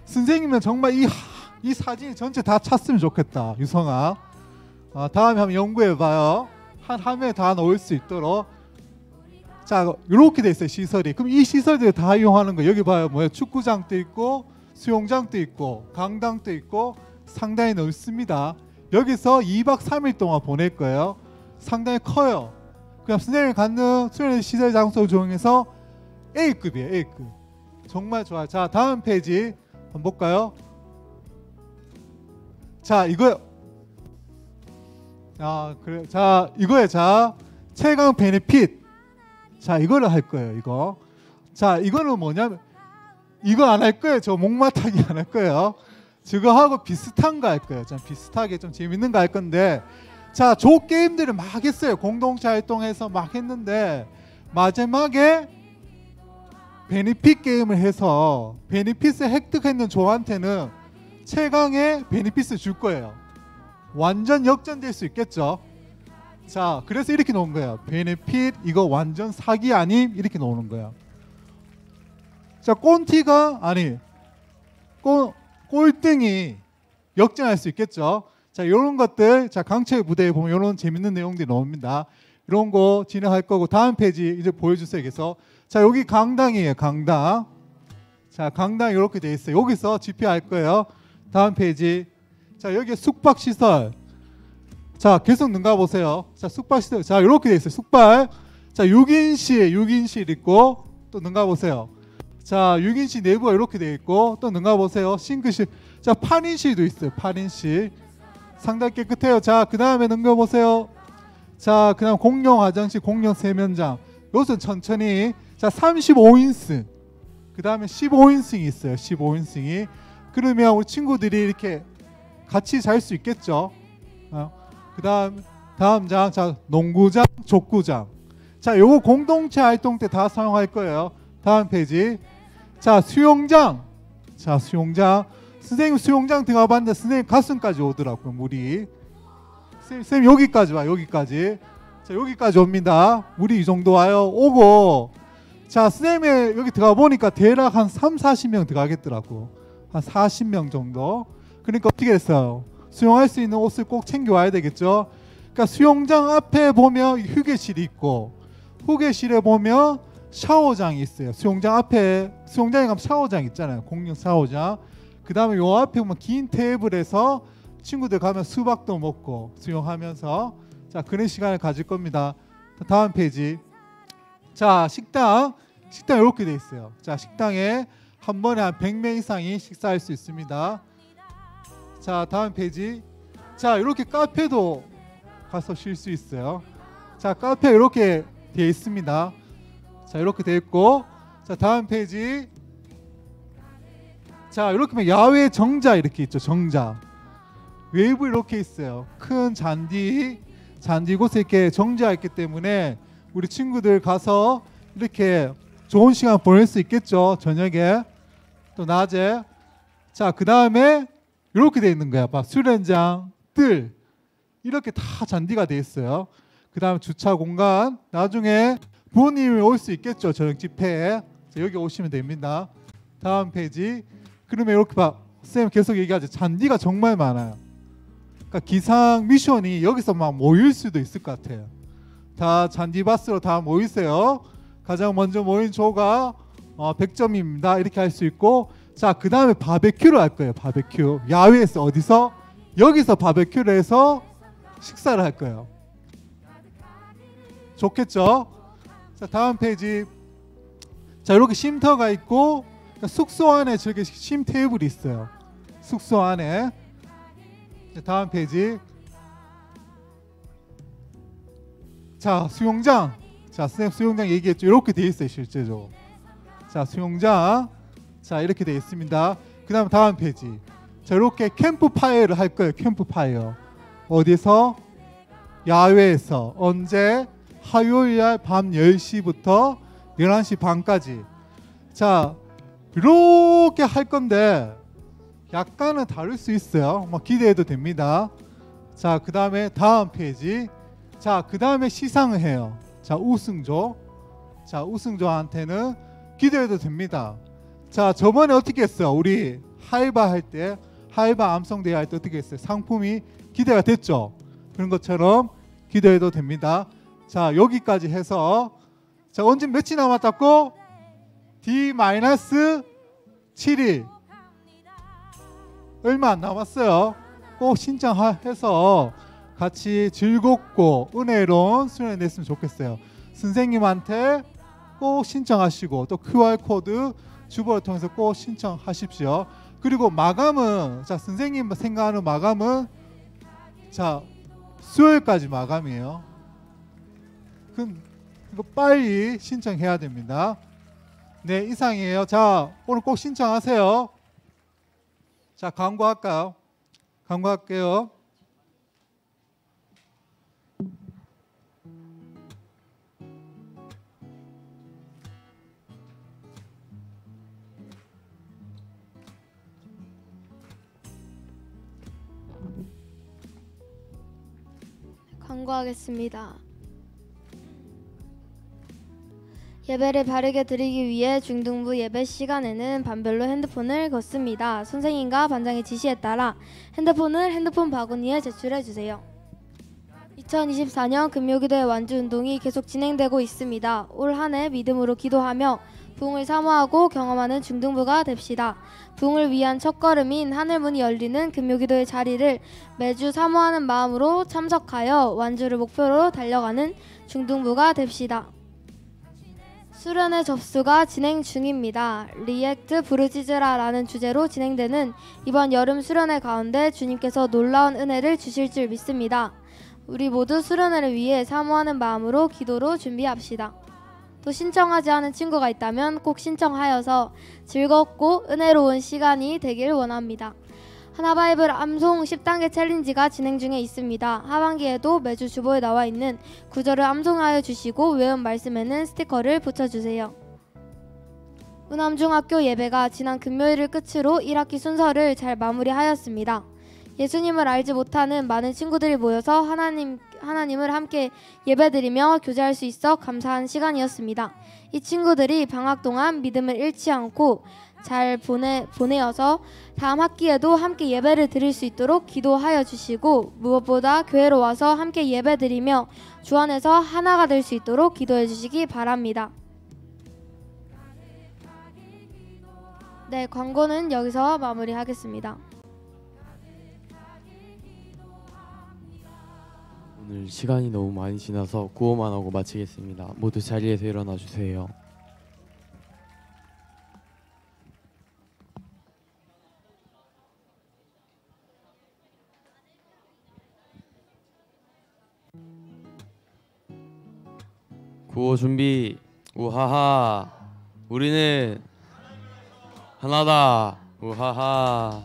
선생님은 정말 이 사진 전체 다 찾으면 좋겠다. 유성아 다음에 한번 연구해봐요. 한 화면에 다 넣을 수 있도록 자 이렇게 돼 있어요. 시설이. 그럼 이 시설들 다 이용하는 거 여기 봐요. 뭐예요? 축구장도 있고 수영장도 있고 강당도 있고 상당히 넓습니다. 여기서 2박 3일 동안 보낼 거예요. 상당히 커요. 그럼 선생님이 갖는 수련회 시설 장소 중에서 A급이에요. A급. 정말 좋아요. 자 다음 페이지 한번 볼까요? 자 이거 그래. 자 이거에 자 최강 베네핏 자 이거를 할 거예요. 이거 자 이거는 뭐냐면 이거 안 할 거예요. 저 목마타기 안 할 거예요. 저거하고 비슷한 거 할 거예요. 좀 비슷하게 좀 재밌는 거 할 건데, 자, 조 게임들을 막 했어요. 공동체 활동해서 막 했는데 마지막에 베니핏 게임을 해서 베니핏을 획득했는 조한테는 최강의 베니핏을 줄 거예요. 완전 역전될 수 있겠죠. 자, 그래서 이렇게 놓은 거예요. 베네핏 이거 완전 사기 아님? 이렇게 놓는 거예요. 자, 꼰티가 아니 꼴등이 역전할 수 있겠죠. 자, 이런 것들, 자, 강철 무대에 보면 이런 재밌는 내용들이 나옵니다. 이런 거 진행할 거고, 다음 페이지 이제 보여주세요. 그래서 자, 여기 강당이에요. 강당. 자, 강당 이렇게 돼 있어요. 여기서 집회할 거예요. 다음 페이지. 자, 여기 숙박시설. 자, 계속 능가 보세요. 자, 숙박시설. 자, 이렇게 돼 있어요. 숙박. 자, 6인실 있고, 또 능가 보세요. 자, 6인실 내부가 이렇게 돼 있고, 또 능가 보세요. 싱크실. 자, 8인실도 있어요. 8인실. 상당히 깨끗해요. 자, 그 다음에 능가 보세요. 자, 그 다음 공용 화장실, 공용 세면장. 요것은 천천히. 자, 35인승. 그 다음에 15인승이 있어요. 15인승이. 그러면 우리 친구들이 이렇게 같이 잘 수 있겠죠. 그 다음 장, 자, 농구장, 족구장. 자, 요거 공동체 활동 때 다 사용할 거예요. 다음 페이지. 자, 수영장. 자, 수영장. 선생님 수영장 들어가 봤는데 선생님 가슴까지 오더라고요. 물이. 선생님 여기까지 와. 여기까지. 자, 여기까지 옵니다. 물이 이 정도 와요. 오고. 자, 선생님이 여기 들어가 보니까 대략 한 3, 40명 들어가겠더라고. 한 40명 정도. 그러니까 어떻게 했어요? 수영할 수 있는 옷을 꼭 챙겨와야 되겠죠. 그러니까 수영장 앞에 보면 휴게실이 있고, 휴게실에 보면 샤워장이 있어요. 수영장 앞에, 수영장에 가면 샤워장 있잖아요. 공용 샤워장. 그 다음에 요 앞에 보면 긴 테이블에서 친구들 가면 수박도 먹고 수영하면서, 자, 그런 시간을 가질 겁니다. 다음 페이지. 자, 식당 이렇게 돼 있어요. 자, 식당에 한 번에 한 100명 이상이 식사할 수 있습니다. 자, 다음 페이지. 자, 이렇게 카페도 가서 쉴 수 있어요. 자, 카페 이렇게 되어 있습니다. 자, 이렇게 되어 있고, 자, 다음 페이지. 자, 이렇게 보면 야외 정자 이렇게 있죠. 정자. 외부 이렇게 있어요. 큰 잔디 곳에 이렇게 정자가 있기 때문에 우리 친구들 가서 이렇게 좋은 시간 보낼 수 있겠죠. 저녁에 또 낮에. 자, 그 다음에 이렇게 돼 있는 거야. 막 수련장, 뜰 이렇게 다 잔디가 돼 있어요. 그 다음에 주차 공간. 나중에 부모님이 올 수 있겠죠. 저녁 집회에. 자, 여기 오시면 됩니다. 다음 페이지. 그러면 이렇게 막 쌤 계속 얘기하죠. 잔디가 정말 많아요. 그러니까 기상 미션이 여기서 막 모일 수도 있을 것 같아요. 다 잔디밭으로 다 모이세요. 가장 먼저 모인 조가 100점입니다. 이렇게 할 수 있고, 자, 그 다음에 바베큐를 할 거예요. 바베큐. 야외에서 어디서? 여기서 바베큐를 해서 식사를 할 거예요. 좋겠죠? 자, 다음 페이지. 자, 이렇게 쉼터가 있고, 그러니까 숙소 안에 저기 쉼 테이블이 있어요. 숙소 안에. 자, 다음 페이지. 자, 수영장. 자, 선생님 수영장 얘기했죠. 이렇게 돼 있어요. 실제로. 자, 수영장. 자, 이렇게 돼 있습니다. 그 다음 다음 페이지. 자, 이렇게 캠프파이어를 할 거예요. 캠프파이어. 어디서? 야외에서. 언제? 화요일 밤 10시부터 11시 반까지. 자, 이렇게 할 건데 약간은 다를 수 있어요. 뭐 기대해도 됩니다. 자, 그 다음에 다음 페이지. 자, 그 다음에 시상을 해요. 자, 우승조. 자, 우승조한테는 기대해도 됩니다. 자, 저번에 어떻게 했어요? 우리 하이바 할 때, 하이바 암송대회 할 때 어떻게 했어요? 상품이 기대가 됐죠? 그런 것처럼 기대해도 됩니다. 자, 여기까지 해서, 자, 언제 며칠 남았다고? D-7일. 얼마 안 남았어요. 꼭 신청해서 같이 즐겁고 은혜로운 수련회 냈으면 좋겠어요. 선생님한테 꼭 신청하시고, 또 QR코드 주보를 통해서 꼭 신청하십시오. 그리고 마감은, 자, 선생님 생각하는 마감은, 자, 수요일까지 마감이에요. 이거 빨리 신청해야 됩니다. 네, 이상이에요. 자, 오늘 꼭 신청하세요. 자, 광고할까요? 광고할게요. 광고하겠습니다. 예배를 바르게 드리기 위해 중등부 예배 시간에는 반별로 핸드폰을 걷습니다. 선생님과 반장의 지시에 따라 핸드폰을 핸드폰 바구니에 제출해 주세요. 2024년 금요기도의 완주 운동이 계속 진행되고 있습니다. 올 한 해 믿음으로 기도하며 부흥을 사모하고 경험하는 중등부가 됩시다. 부흥을 위한 첫걸음인 하늘문이 열리는 금요기도의 자리를 매주 사모하는 마음으로 참석하여 완주를 목표로 달려가는 중등부가 됩시다. 수련회 접수가 진행 중입니다. 리액트 부르짖으라라는 주제로 진행되는 이번 여름 수련회 가운데 주님께서 놀라운 은혜를 주실 줄 믿습니다. 우리 모두 수련회를 위해 사모하는 마음으로 기도로 준비합시다. 또 신청하지 않은 친구가 있다면 꼭 신청하여서 즐겁고 은혜로운 시간이 되길 원합니다. 하나바이블 암송 10단계 챌린지가 진행 중에 있습니다. 하반기에도 매주 주보에 나와 있는 구절을 암송하여 주시고 외운 말씀에는 스티커를 붙여주세요. 운암중학교 예배가 지난 금요일을 끝으로 1학기 순서를 잘 마무리하였습니다. 예수님을 알지 못하는 많은 친구들이 모여서 하나님을 함께 예배드리며 교제할 수 있어 감사한 시간이었습니다. 이 친구들이 방학 동안 믿음을 잃지 않고 잘 보내어서 다음 학기에도 함께 예배를 드릴 수 있도록 기도하여 주시고 무엇보다 교회로 와서 함께 예배드리며 주 안에서 하나가 될 수 있도록 기도해 주시기 바랍니다. 네, 광고는 여기서 마무리하겠습니다. 오늘 시간이 너무 많이 지나서 구호만 하고 마치겠습니다. 모두 자리에서 일어나 주세요. 구호 준비. 우하하. 우리는 하나다. 우하하.